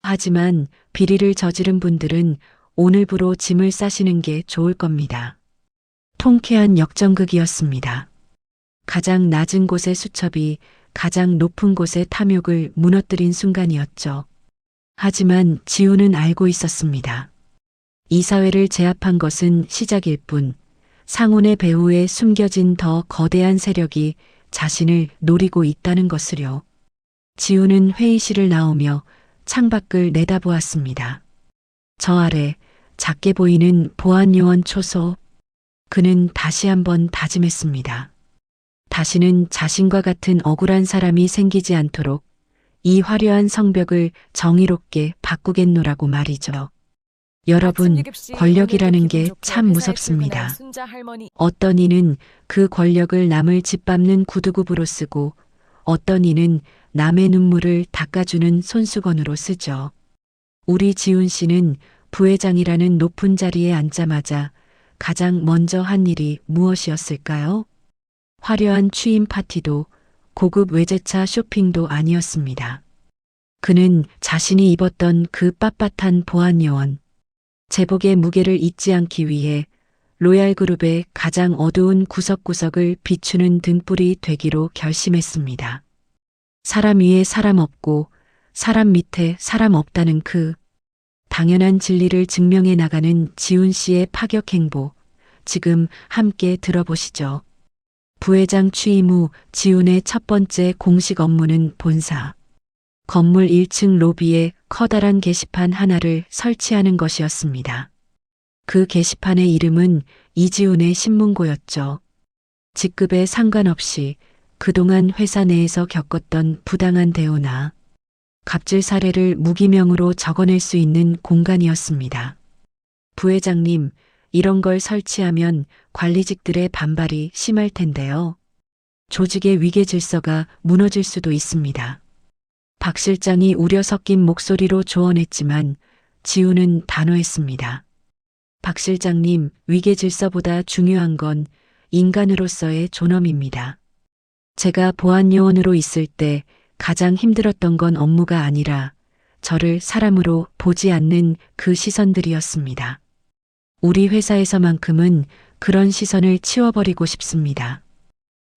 하지만 비리를 저지른 분들은 오늘부로 짐을 싸시는 게 좋을 겁니다. 통쾌한 역전극이었습니다. 가장 낮은 곳의 수첩이 가장 높은 곳의 탐욕을 무너뜨린 순간이었죠. 하지만 지우는 알고 있었습니다. 이 사회를 제압한 것은 시작일 뿐 상온의 배후에 숨겨진 더 거대한 세력이 자신을 노리고 있다는 것을요. 지우는 회의실을 나오며 창밖을 내다보았습니다. 저 아래 작게 보이는 보안요원 초소. 그는 다시 한번 다짐했습니다. 다시는 자신과 같은 억울한 사람이 생기지 않도록 이 화려한 성벽을 정의롭게 바꾸겠노라고 말이죠. 여러분, 권력이라는 게 참 무섭습니다. 어떤 이는 그 권력을 남을 짓밟는 구두굽으로 쓰고 어떤 이는 남의 눈물을 닦아주는 손수건으로 쓰죠. 우리 지훈 씨는 부회장이라는 높은 자리에 앉자마자 가장 먼저 한 일이 무엇이었을까요? 화려한 취임 파티도 고급 외제차 쇼핑도 아니었습니다. 그는 자신이 입었던 그 빳빳한 보안요원, 제복의 무게를 잊지 않기 위해 로얄그룹의 가장 어두운 구석구석을 비추는 등불이 되기로 결심했습니다. 사람 위에 사람 없고 사람 밑에 사람 없다는 그 당연한 진리를 증명해 나가는 지훈 씨의 파격 행보, 지금 함께 들어보시죠. 부회장 취임 후 지훈의 첫 번째 공식 업무는 본사, 건물 1층 로비에 커다란 게시판 하나를 설치하는 것이었습니다. 그 게시판의 이름은 이지훈의 신문고였죠. 직급에 상관없이 그동안 회사 내에서 겪었던 부당한 대우나 갑질 사례를 무기명으로 적어낼 수 있는 공간이었습니다. 부회장님, 이런 걸 설치하면 관리직들의 반발이 심할 텐데요. 조직의 위계 질서가 무너질 수도 있습니다. 박 실장이 우려 섞인 목소리로 조언했지만 지우는 단호했습니다. 박 실장님, 위계 질서보다 중요한 건 인간으로서의 존엄입니다. 제가 보안요원으로 있을 때 가장 힘들었던 건 업무가 아니라 저를 사람으로 보지 않는 그 시선들이었습니다. 우리 회사에서만큼은 그런 시선을 치워버리고 싶습니다.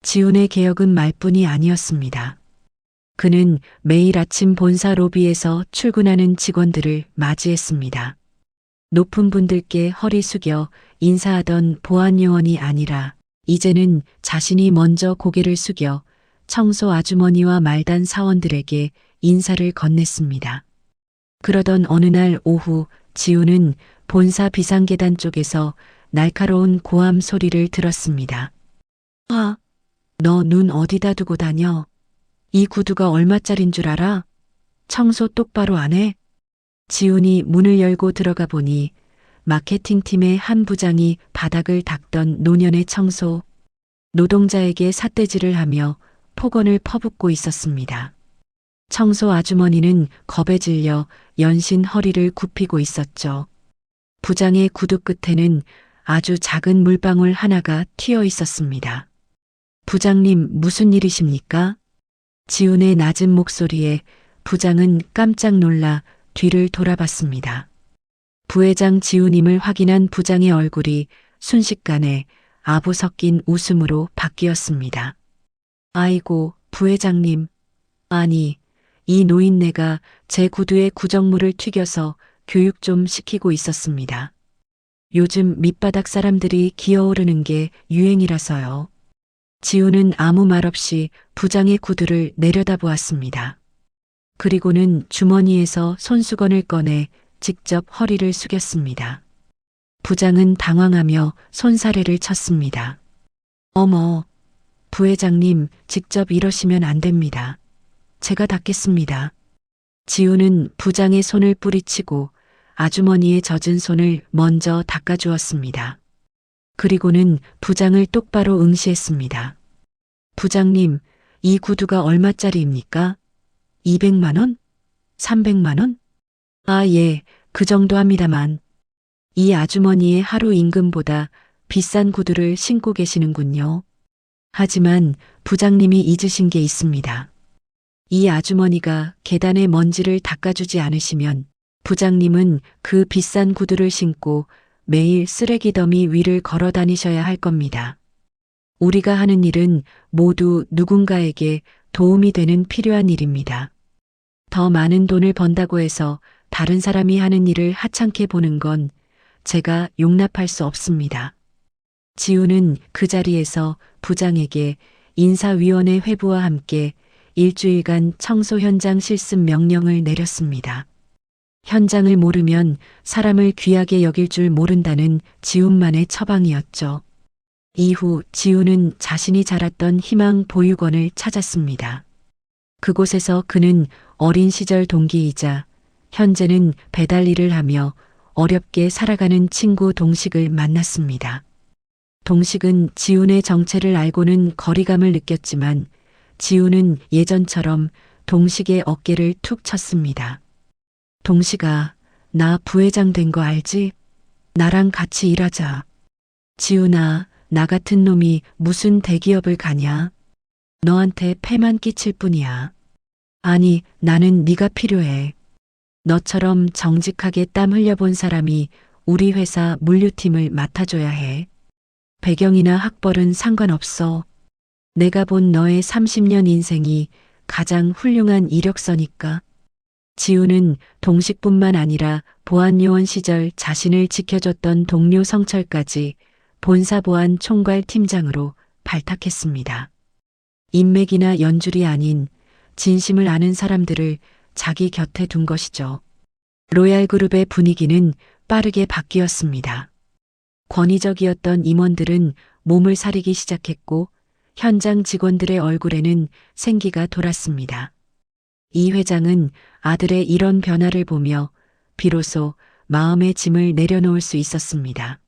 지훈의 개혁은 말뿐이 아니었습니다. 그는 매일 아침 본사 로비에서 출근하는 직원들을 맞이했습니다. 높은 분들께 허리 숙여 인사하던 보안요원이 아니라 이제는 자신이 먼저 고개를 숙여 청소 아주머니와 말단 사원들에게 인사를 건넸습니다. 그러던 어느 날 오후 지우는 본사 비상계단 쪽에서 날카로운 고함 소리를 들었습니다. 아, 너 눈 어디다 두고 다녀? 이 구두가 얼마짜린 줄 알아? 청소 똑바로 안 해? 지훈이 문을 열고 들어가 보니 마케팅팀의 한 부장이 바닥을 닦던 노년의 청소 노동자에게 삿대질을 하며 폭언을 퍼붓고 있었습니다. 청소 아주머니는 겁에 질려 연신 허리를 굽히고 있었죠. 부장의 구두 끝에는 아주 작은 물방울 하나가 튀어 있었습니다. 부장님, 무슨 일이십니까? 지훈의 낮은 목소리에 부장은 깜짝 놀라 뒤를 돌아봤습니다. 부회장 지훈임을 확인한 부장의 얼굴이 순식간에 아부 섞인 웃음으로 바뀌었습니다. 아이고, 부회장님. 아니, 이 노인네가 제 구두에 구정물을 튀겨서 교육 좀 시키고 있었습니다. 요즘 밑바닥 사람들이 기어오르는 게 유행이라서요. 지훈은 아무 말 없이 부장의 구두를 내려다보았습니다. 그리고는 주머니에서 손수건을 꺼내 직접 허리를 숙였습니다. 부장은 당황하며 손사래를 쳤습니다. 어머, 부회장님, 직접 이러시면 안 됩니다. 제가 닦겠습니다. 지우는 부장의 손을 뿌리치고 아주머니의 젖은 손을 먼저 닦아주었습니다. 그리고는 부장을 똑바로 응시했습니다. 부장님, 이 구두가 얼마짜리입니까? 200만 원? 300만 원? 아, 예, 그 정도 합니다만. 이 아주머니의 하루 임금보다 비싼 구두를 신고 계시는군요. 하지만 부장님이 잊으신 게 있습니다. 이 아주머니가 계단의 먼지를 닦아주지 않으시면 부장님은 그 비싼 구두를 신고 매일 쓰레기 더미 위를 걸어 다니셔야 할 겁니다. 우리가 하는 일은 모두 누군가에게 도움이 되는 필요한 일입니다. 더 많은 돈을 번다고 해서 다른 사람이 하는 일을 하찮게 보는 건 제가 용납할 수 없습니다. 지우는 그 자리에서 부장에게 인사위원회 회부와 함께 일주일간 청소 현장 실습 명령을 내렸습니다. 현장을 모르면 사람을 귀하게 여길 줄 모른다는 지훈만의 처방이었죠. 이후 지훈은 자신이 자랐던 희망 보육원을 찾았습니다. 그곳에서 그는 어린 시절 동기이자 현재는 배달 일을 하며 어렵게 살아가는 친구 동식을 만났습니다. 동식은 지훈의 정체를 알고는 거리감을 느꼈지만 지훈은 예전처럼 동식의 어깨를 툭 쳤습니다. 동식아, 나 부회장 된 거 알지? 나랑 같이 일하자. 지훈아, 나 같은 놈이 무슨 대기업을 가냐? 너한테 폐만 끼칠 뿐이야. 아니, 나는 네가 필요해. 너처럼 정직하게 땀 흘려본 사람이 우리 회사 물류팀을 맡아줘야 해. 배경이나 학벌은 상관없어. 내가 본 너의 30년 인생이 가장 훌륭한 이력서니까. 지우는 동식뿐만 아니라 보안요원 시절 자신을 지켜줬던 동료 성철까지 본사보안 총괄 팀장으로 발탁했습니다. 인맥이나 연줄이 아닌 진심을 아는 사람들을 자기 곁에 둔 것이죠. 로얄그룹의 분위기는 빠르게 바뀌었습니다. 권위적이었던 임원들은 몸을 사리기 시작했고 현장 직원들의 얼굴에는 생기가 돌았습니다. 이 회장은 아들의 이런 변화를 보며 비로소 마음의 짐을 내려놓을 수 있었습니다.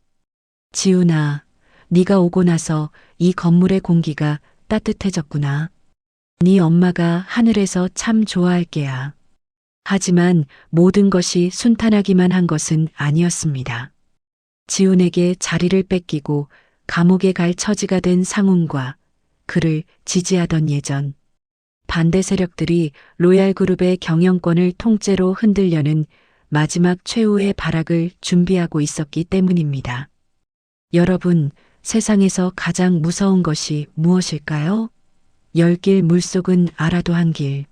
지훈아, 네가 오고 나서 이 건물의 공기가 따뜻해졌구나. 네 엄마가 하늘에서 참 좋아할 게야. 하지만 모든 것이 순탄하기만 한 것은 아니었습니다. 지훈에게 자리를 뺏기고 감옥에 갈 처지가 된 상훈과 그를 지지하던 예전 반대 세력들이 로얄그룹의 경영권을 통째로 흔들려는 마지막 최후의 발악을 준비하고 있었기 때문입니다. 여러분, 세상에서 가장 무서운 것이 무엇일까요? 열 길 물속은 알아도 한 길.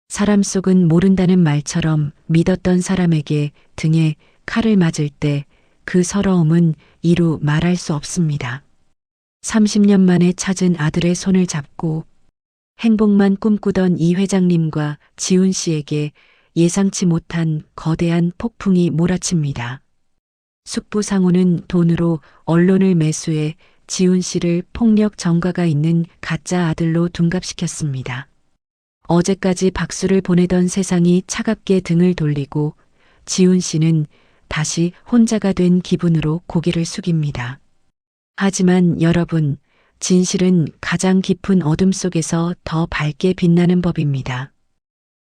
사람 속은 모른다는 말처럼 믿었던 사람에게 등에 칼을 맞을 때 그 서러움은 이루 말할 수 없습니다. 30년 만에 찾은 아들의 손을 잡고 행복만 꿈꾸던 이 회장님과 지훈 씨에게 예상치 못한 거대한 폭풍이 몰아칩니다. 숙부 상호는 돈으로 언론을 매수해 지훈 씨를 폭력 전과가 있는 가짜 아들로 둔갑시켰습니다. 어제까지 박수를 보내던 세상이 차갑게 등을 돌리고 지훈 씨는 다시 혼자가 된 기분으로 고개를 숙입니다. 하지만 여러분, 진실은 가장 깊은 어둠 속에서 더 밝게 빛나는 법입니다.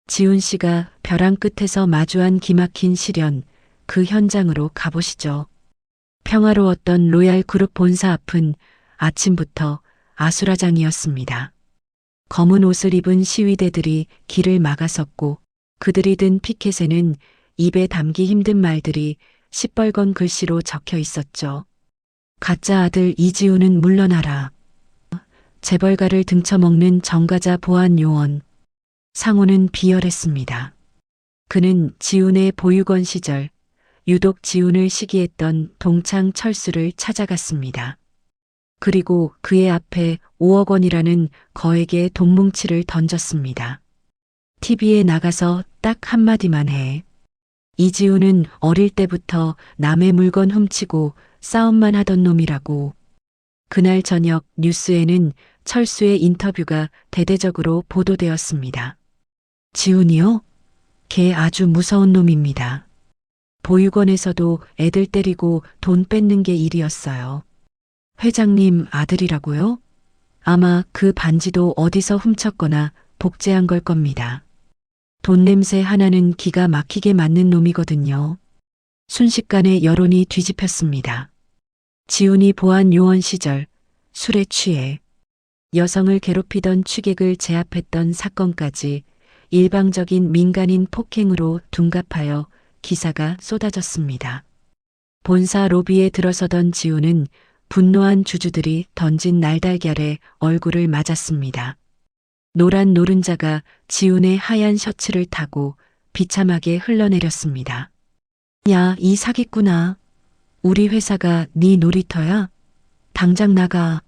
지훈 씨가 벼랑 끝에서 마주한 기막힌 시련, 그 현장으로 가보시죠. 평화로웠던 로얄그룹 본사 앞은 아침부터 아수라장이었습니다. 검은 옷을 입은 시위대들이 길을 막아섰고 그들이 든 피켓에는 입에 담기 힘든 말들이 시뻘건 글씨로 적혀 있었죠. 가짜 아들 이지훈은 물러나라. 재벌가를 등쳐먹는 정가자 보안요원. 상호는 비열했습니다. 그는 지훈의 보육원 시절 유독 지훈을 시기했던 동창 철수를 찾아갔습니다. 그리고 그의 앞에 5억 원이라는 거액의 돈 뭉치를 던졌습니다. TV에 나가서 딱 한마디만 해. 이지훈은 어릴 때부터 남의 물건 훔치고 싸움만 하던 놈이라고. 그날 저녁 뉴스에는 철수의 인터뷰가 대대적으로 보도되었습니다. 지훈이요? 걔 아주 무서운 놈입니다. 보육원에서도 애들 때리고 돈 뺏는 게 일이었어요. 회장님 아들이라고요? 아마 그 반지도 어디서 훔쳤거나 복제한 걸 겁니다. 돈 냄새 하나는 기가 막히게 맡는 놈이거든요. 순식간에 여론이 뒤집혔습니다. 지훈이 보안 요원 시절 술에 취해 여성을 괴롭히던 취객을 제압했던 사건까지 일방적인 민간인 폭행으로 둔갑하여 기사가 쏟아졌습니다. 본사 로비에 들어서던 지훈은 분노한 주주들이 던진 날달걀에 얼굴을 맞았습니다. 노란 노른자가 지훈의 하얀 셔츠를 타고 비참하게 흘러내렸습니다. 야, 이 사기꾼아. 우리 회사가 네 놀이터야? 당장 나가.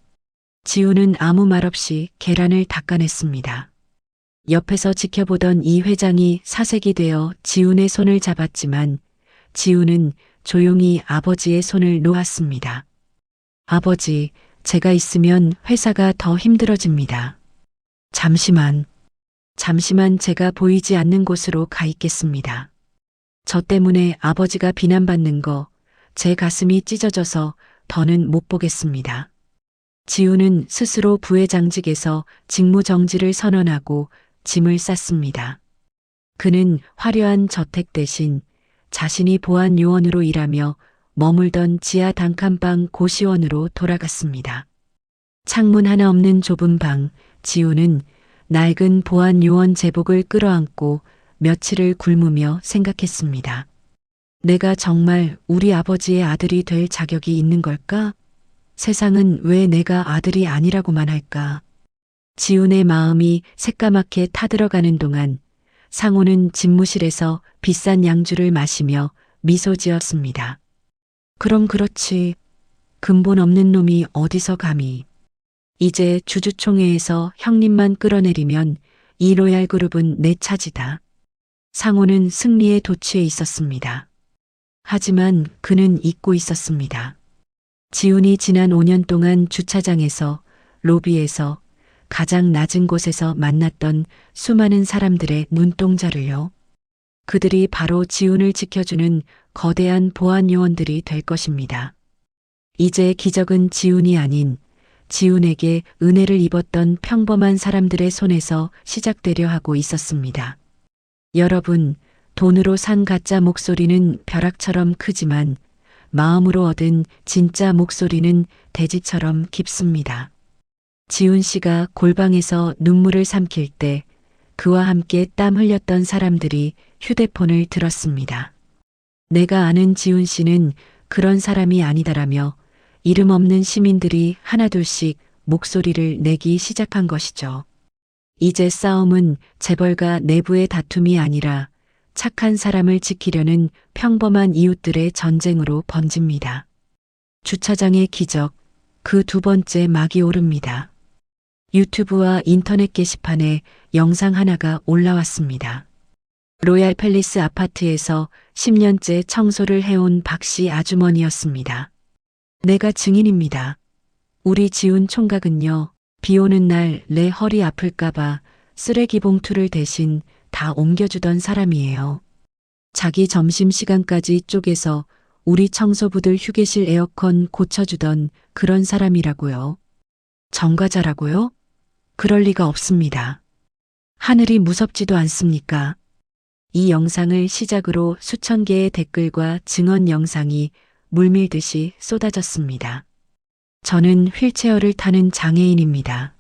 지훈은 아무 말 없이 계란을 닦아냈습니다. 옆에서 지켜보던 이 회장이 사색이 되어 지훈의 손을 잡았지만 지훈은 조용히 아버지의 손을 놓았습니다. 아버지, 제가 있으면 회사가 더 힘들어집니다. 잠시만 제가 보이지 않는 곳으로 가 있겠습니다. 저 때문에 아버지가 비난받는 거 제 가슴이 찢어져서 더는 못 보겠습니다. 지훈은 스스로 부회장직에서 직무정지를 선언하고 짐을 쌌습니다. 그는 화려한 저택 대신 자신이 보안 요원으로 일하며 머물던 지하 단칸방 고시원으로 돌아갔습니다. 창문 하나 없는 좁은 방, 지훈은 낡은 보안 요원 제복을 끌어안고 며칠을 굶으며 생각했습니다. 내가 정말 우리 아버지의 아들이 될 자격이 있는 걸까? 세상은 왜 내가 아들이 아니라고만 할까? 지훈의 마음이 새까맣게 타들어가는 동안 상호는 집무실에서 비싼 양주를 마시며 미소 지었습니다. 그럼 그렇지. 근본 없는 놈이 어디서 감히. 이제 주주총회에서 형님만 끌어내리면 이 로얄 그룹은 내 차지다. 상호는 승리에 도취해 있었습니다. 하지만 그는 잊고 있었습니다. 지훈이 지난 5년 동안 주차장에서, 로비에서, 가장 낮은 곳에서 만났던 수많은 사람들의 눈동자를요. 그들이 바로 지훈을 지켜주는 거대한 보안 요원들이 될 것입니다. 이제 기적은 지훈이 아닌 지훈에게 은혜를 입었던 평범한 사람들의 손에서 시작되려 하고 있었습니다. 여러분, 돈으로 산 가짜 목소리는 벼락처럼 크지만 마음으로 얻은 진짜 목소리는 대지처럼 깊습니다. 지훈 씨가 골방에서 눈물을 삼킬 때 그와 함께 땀 흘렸던 사람들이 휴대폰을 들었습니다. 내가 아는 지훈 씨는 그런 사람이 아니다라며 이름 없는 시민들이 하나둘씩 목소리를 내기 시작한 것이죠. 이제 싸움은 재벌가 내부의 다툼이 아니라 착한 사람을 지키려는 평범한 이웃들의 전쟁으로 번집니다. 주차장의 기적, 그 두 번째 막이 오릅니다. 유튜브와 인터넷 게시판에 영상 하나가 올라왔습니다. 로얄 팰리스 아파트에서 10년째 청소를 해온 박씨 아주머니였습니다. 내가 증인입니다. 우리 지훈 총각은요, 비 오는 날 내 허리 아플까봐 쓰레기 봉투를 대신 다 옮겨주던 사람이에요. 자기 점심시간까지 쪼개서 우리 청소부들 휴게실 에어컨 고쳐주던 그런 사람이라고요. 정과자라고요? 그럴 리가 없습니다. 하늘이 무섭지도 않습니까? 이 영상을 시작으로 수천 개의 댓글과 증언 영상이 물밀듯이 쏟아졌습니다. 저는 휠체어를 타는 장애인입니다.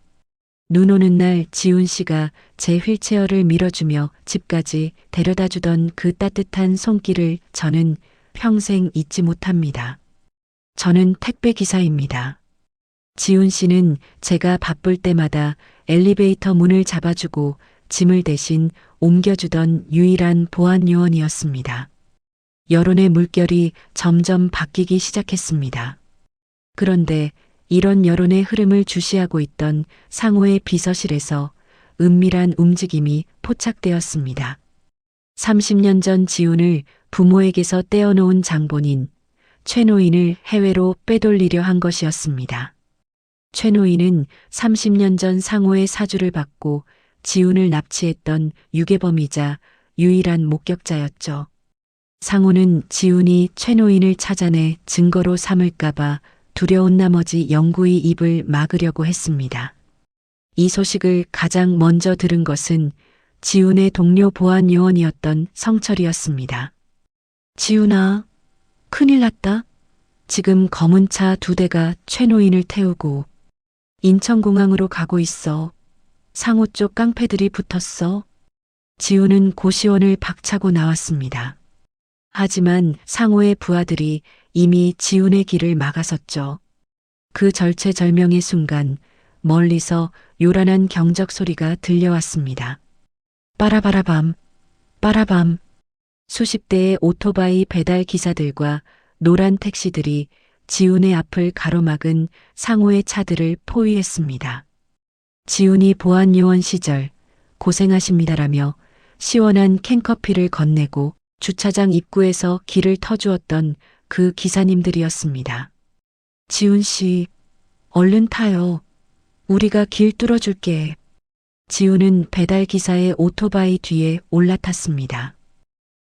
눈 오는 날 지훈 씨가 제 휠체어를 밀어주며 집까지 데려다 주던 그 따뜻한 손길을 저는 평생 잊지 못합니다. 저는 택배 기사입니다. 지훈 씨는 제가 바쁠 때마다 엘리베이터 문을 잡아주고 짐을 대신 옮겨주던 유일한 보안 요원이었습니다. 여론의 물결이 점점 바뀌기 시작했습니다. 그런데 이런 여론의 흐름을 주시하고 있던 상호의 비서실에서 은밀한 움직임이 포착되었습니다. 30년 전 지훈을 부모에게서 떼어놓은 장본인, 최노인을 해외로 빼돌리려 한 것이었습니다. 최 노인은 30년 전 상호의 사주를 받고 지훈을 납치했던 유괴범이자 유일한 목격자였죠. 상호는 지훈이 최 노인을 찾아내 증거로 삼을까봐 두려운 나머지 영구히 입을 막으려고 했습니다. 이 소식을 가장 먼저 들은 것은 지훈의 동료 보안 요원이었던 성철이었습니다. 지훈아, 큰일 났다. 지금 검은 차 2대가 최 노인을 태우고 인천공항으로 가고 있어. 상호 쪽 깡패들이 붙었어. 지훈은 고시원을 박차고 나왔습니다. 하지만 상호의 부하들이 이미 지훈의 길을 막아섰죠. 그 절체절명의 순간 멀리서 요란한 경적 소리가 들려왔습니다. 빠라바라밤, 빠라밤. 수십 대의 오토바이 배달 기사들과 노란 택시들이 지훈의 앞을 가로막은 상호의 차들을 포위했습니다. 지훈이 보안요원 시절 고생하십니다라며 시원한 캔커피를 건네고 주차장 입구에서 길을 터주었던 그 기사님들이었습니다. 지훈 씨, 얼른 타요. 우리가 길 뚫어줄게. 지훈은 배달 기사의 오토바이 뒤에 올라탔습니다.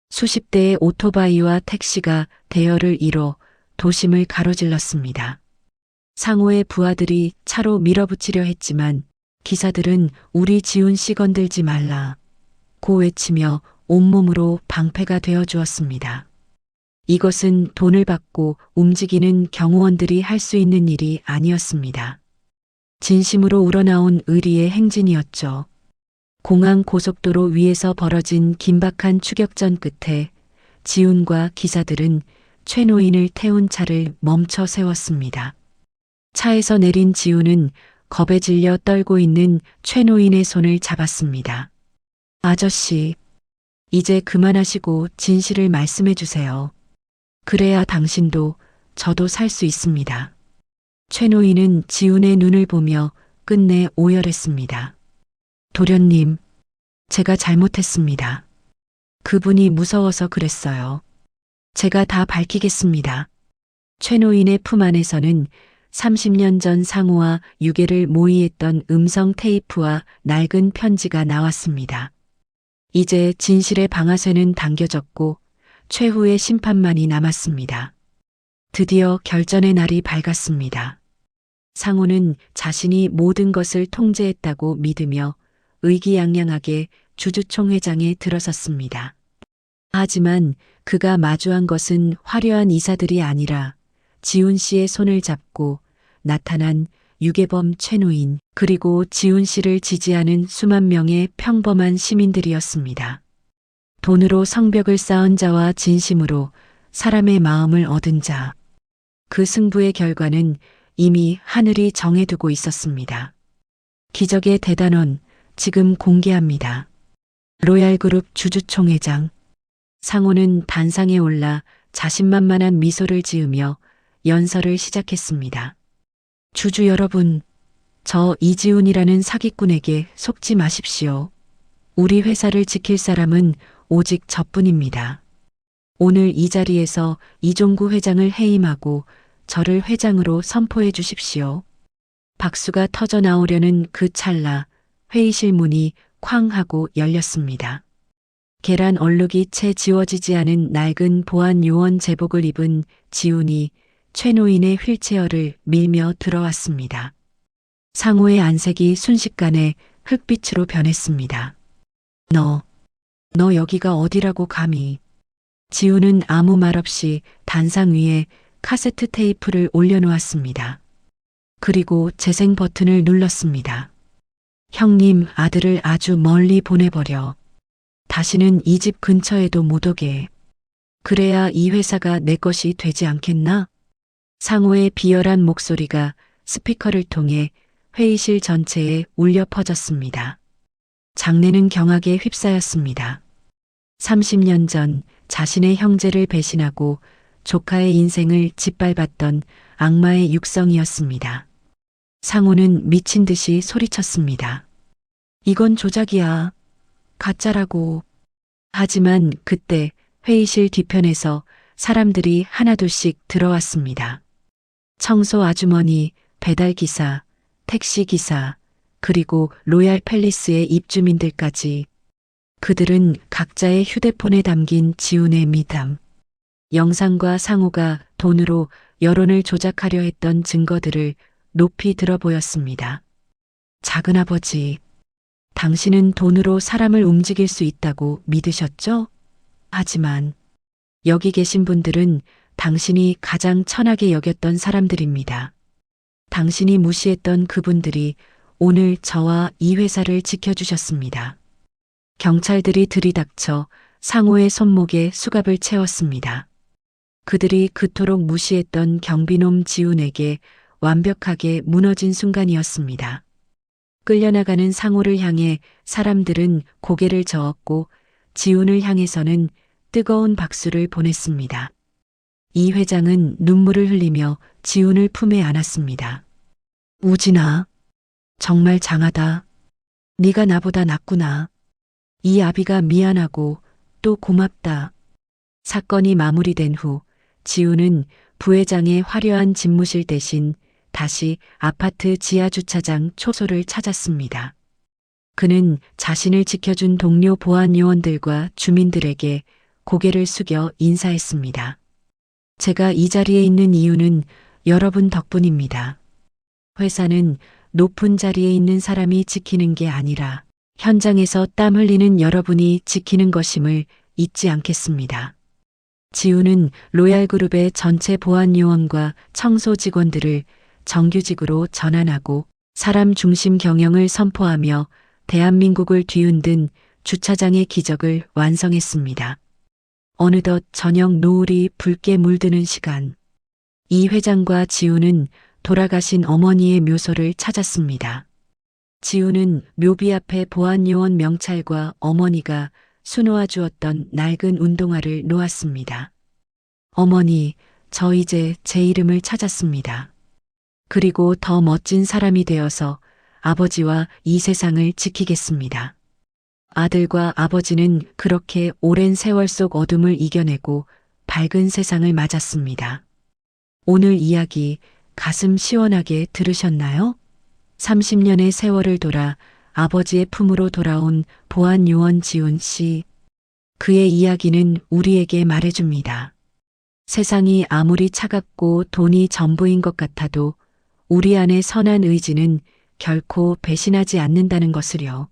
수십 대의 오토바이와 택시가 대열을 이뤄 도심을 가로질렀습니다. 상호의 부하들이 차로 밀어붙이려 했지만 기사들은 우리 지훈 씨 건들지 말라 고 외치며 온몸으로 방패가 되어 주었습니다. 이것은 돈을 받고 움직이는 경호원들이 할 수 있는 일이 아니었습니다. 진심으로 우러나온 의리의 행진이었죠. 공항 고속도로 위에서 벌어진 긴박한 추격전 끝에 지훈과 기사들은 최 노인을 태운 차를 멈춰 세웠습니다. 차에서 내린 지훈은 겁에 질려 떨고 있는 최 노인의 손을 잡았습니다. 아저씨, 이제 그만하시고 진실을 말씀해 주세요. 그래야 당신도 저도 살 수 있습니다. 최 노인은 지훈의 눈을 보며 끝내 오열했습니다. 도련님, 제가 잘못했습니다. 그분이 무서워서 그랬어요. 제가 다 밝히겠습니다. 최 노인의 품 안에서는 30년 전 상호와 유괴를 모의했던 음성 테이프와 낡은 편지가 나왔습니다. 이제 진실의 방아쇠는 당겨졌고 최후의 심판만이 남았습니다. 드디어 결전의 날이 밝았습니다. 상호는 자신이 모든 것을 통제했다고 믿으며 의기양양하게 주주총회장에 들어섰습니다. 하지만 그가 마주한 것은 화려한 이사들이 아니라 지훈 씨의 손을 잡고 나타난 유괴범 최 노인 그리고 지훈 씨를 지지하는 수만 명의 평범한 시민들이었습니다. 돈으로 성벽을 쌓은 자와 진심으로 사람의 마음을 얻은 자. 그 승부의 결과는 이미 하늘이 정해두고 있었습니다. 기적의 대단원 지금 공개합니다. 로얄그룹 주주총회장. 상호는 단상에 올라 자신만만한 미소를 지으며 연설을 시작했습니다. 주주 여러분, 저 이지훈이라는 사기꾼에게 속지 마십시오. 우리 회사를 지킬 사람은 오직 저뿐입니다. 오늘 이 자리에서 이종구 회장을 해임하고 저를 회장으로 선포해 주십시오. 박수가 터져 나오려는 그 찰나 회의실 문이 쾅 하고 열렸습니다. 계란 얼룩이 채 지워지지 않은 낡은 보안 요원 제복을 입은 지훈이 최 노인의 휠체어를 밀며 들어왔습니다. 상호의 안색이 순식간에 흙빛으로 변했습니다. 너 여기가 어디라고 감히. 지훈은 아무 말 없이 단상 위에 카세트 테이프를 올려놓았습니다. 그리고 재생 버튼을 눌렀습니다. 형님 아들을 아주 멀리 보내버려. 다시는 이 집 근처에도 못 오게. 그래야 이 회사가 내 것이 되지 않겠나? 상호의 비열한 목소리가 스피커를 통해 회의실 전체에 울려 퍼졌습니다. 장내는 경악에 휩싸였습니다. 30년 전 자신의 형제를 배신하고 조카의 인생을 짓밟았던 악마의 육성이었습니다. 상호는 미친 듯이 소리쳤습니다. 이건 조작이야. 가짜라고. 하지만 그때 회의실 뒤편에서 사람들이 하나둘씩 들어왔습니다. 청소 아주머니, 배달기사, 택시기사, 그리고 로얄 팰리스의 입주민들까지 그들은 각자의 휴대폰에 담긴 지훈의 미담, 영상과 상호가 돈으로 여론을 조작하려 했던 증거들을 높이 들어 보였습니다. 작은아버지, 당신은 돈으로 사람을 움직일 수 있다고 믿으셨죠? 하지만 여기 계신 분들은 당신이 가장 천하게 여겼던 사람들입니다. 당신이 무시했던 그분들이 오늘 저와 이 회사를 지켜주셨습니다. 경찰들이 들이닥쳐 상호의 손목에 수갑을 채웠습니다. 그들이 그토록 무시했던 경비놈 지훈에게 완벽하게 무너진 순간이었습니다. 끌려나가는 상호를 향해 사람들은 고개를 저었고 지훈을 향해서는 뜨거운 박수를 보냈습니다. 이 회장은 눈물을 흘리며 지훈을 품에 안았습니다. 우진아, 정말 장하다. 네가 나보다 낫구나. 이 아비가 미안하고 또 고맙다. 사건이 마무리된 후 지훈은 부회장의 화려한 집무실 대신 다시 아파트 지하주차장 초소를 찾았습니다. 그는 자신을 지켜준 동료 보안 요원들과 주민들에게 고개를 숙여 인사했습니다. 제가 이 자리에 있는 이유는 여러분 덕분입니다. 회사는 높은 자리에 있는 사람이 지키는 게 아니라 현장에서 땀 흘리는 여러분이 지키는 것임을 잊지 않겠습니다. 지훈은 로얄그룹의 전체 보안 요원과 청소 직원들을 정규직으로 전환하고 사람 중심 경영을 선포하며 대한민국을 뒤흔든 주차장의 기적을 완성했습니다. 어느덧 저녁 노을이 붉게 물드는 시간, 이 회장과 지훈은 돌아가신 어머니의 묘소를 찾았습니다. 지훈은 묘비 앞에 보안 요원 명찰과 어머니가 수놓아 주었던 낡은 운동화를 놓았습니다. 어머니, 저 이제 제 이름을 찾았습니다. 그리고 더 멋진 사람이 되어서 아버지와 이 세상을 지키겠습니다. 아들과 아버지는 그렇게 오랜 세월 속 어둠을 이겨내고 밝은 세상을 맞았습니다. 오늘 이야기 가슴 시원하게 들으셨나요? 30년의 세월을 돌아 아버지의 품으로 돌아온 보안 요원 지훈 씨. 그의 이야기는 우리에게 말해줍니다. 세상이 아무리 차갑고 돈이 전부인 것 같아도 우리 안의 선한 의지는 결코 배신하지 않는다는 것을요.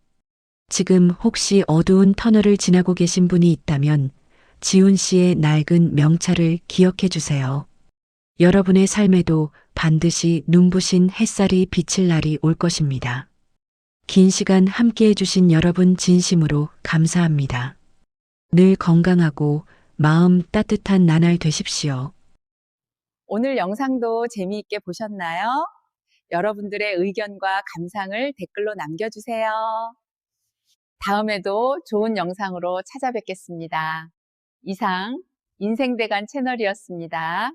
지금 혹시 어두운 터널을 지나고 계신 분이 있다면 지훈 씨의 낡은 명찰을 기억해 주세요. 여러분의 삶에도 반드시 눈부신 햇살이 비칠 날이 올 것입니다. 긴 시간 함께 해주신 여러분 진심으로 감사합니다. 늘 건강하고 마음 따뜻한 나날 되십시오. 오늘 영상도 재미있게 보셨나요? 여러분들의 의견과 감상을 댓글로 남겨주세요. 다음에도 좋은 영상으로 찾아뵙겠습니다. 이상 인생대간 채널이었습니다.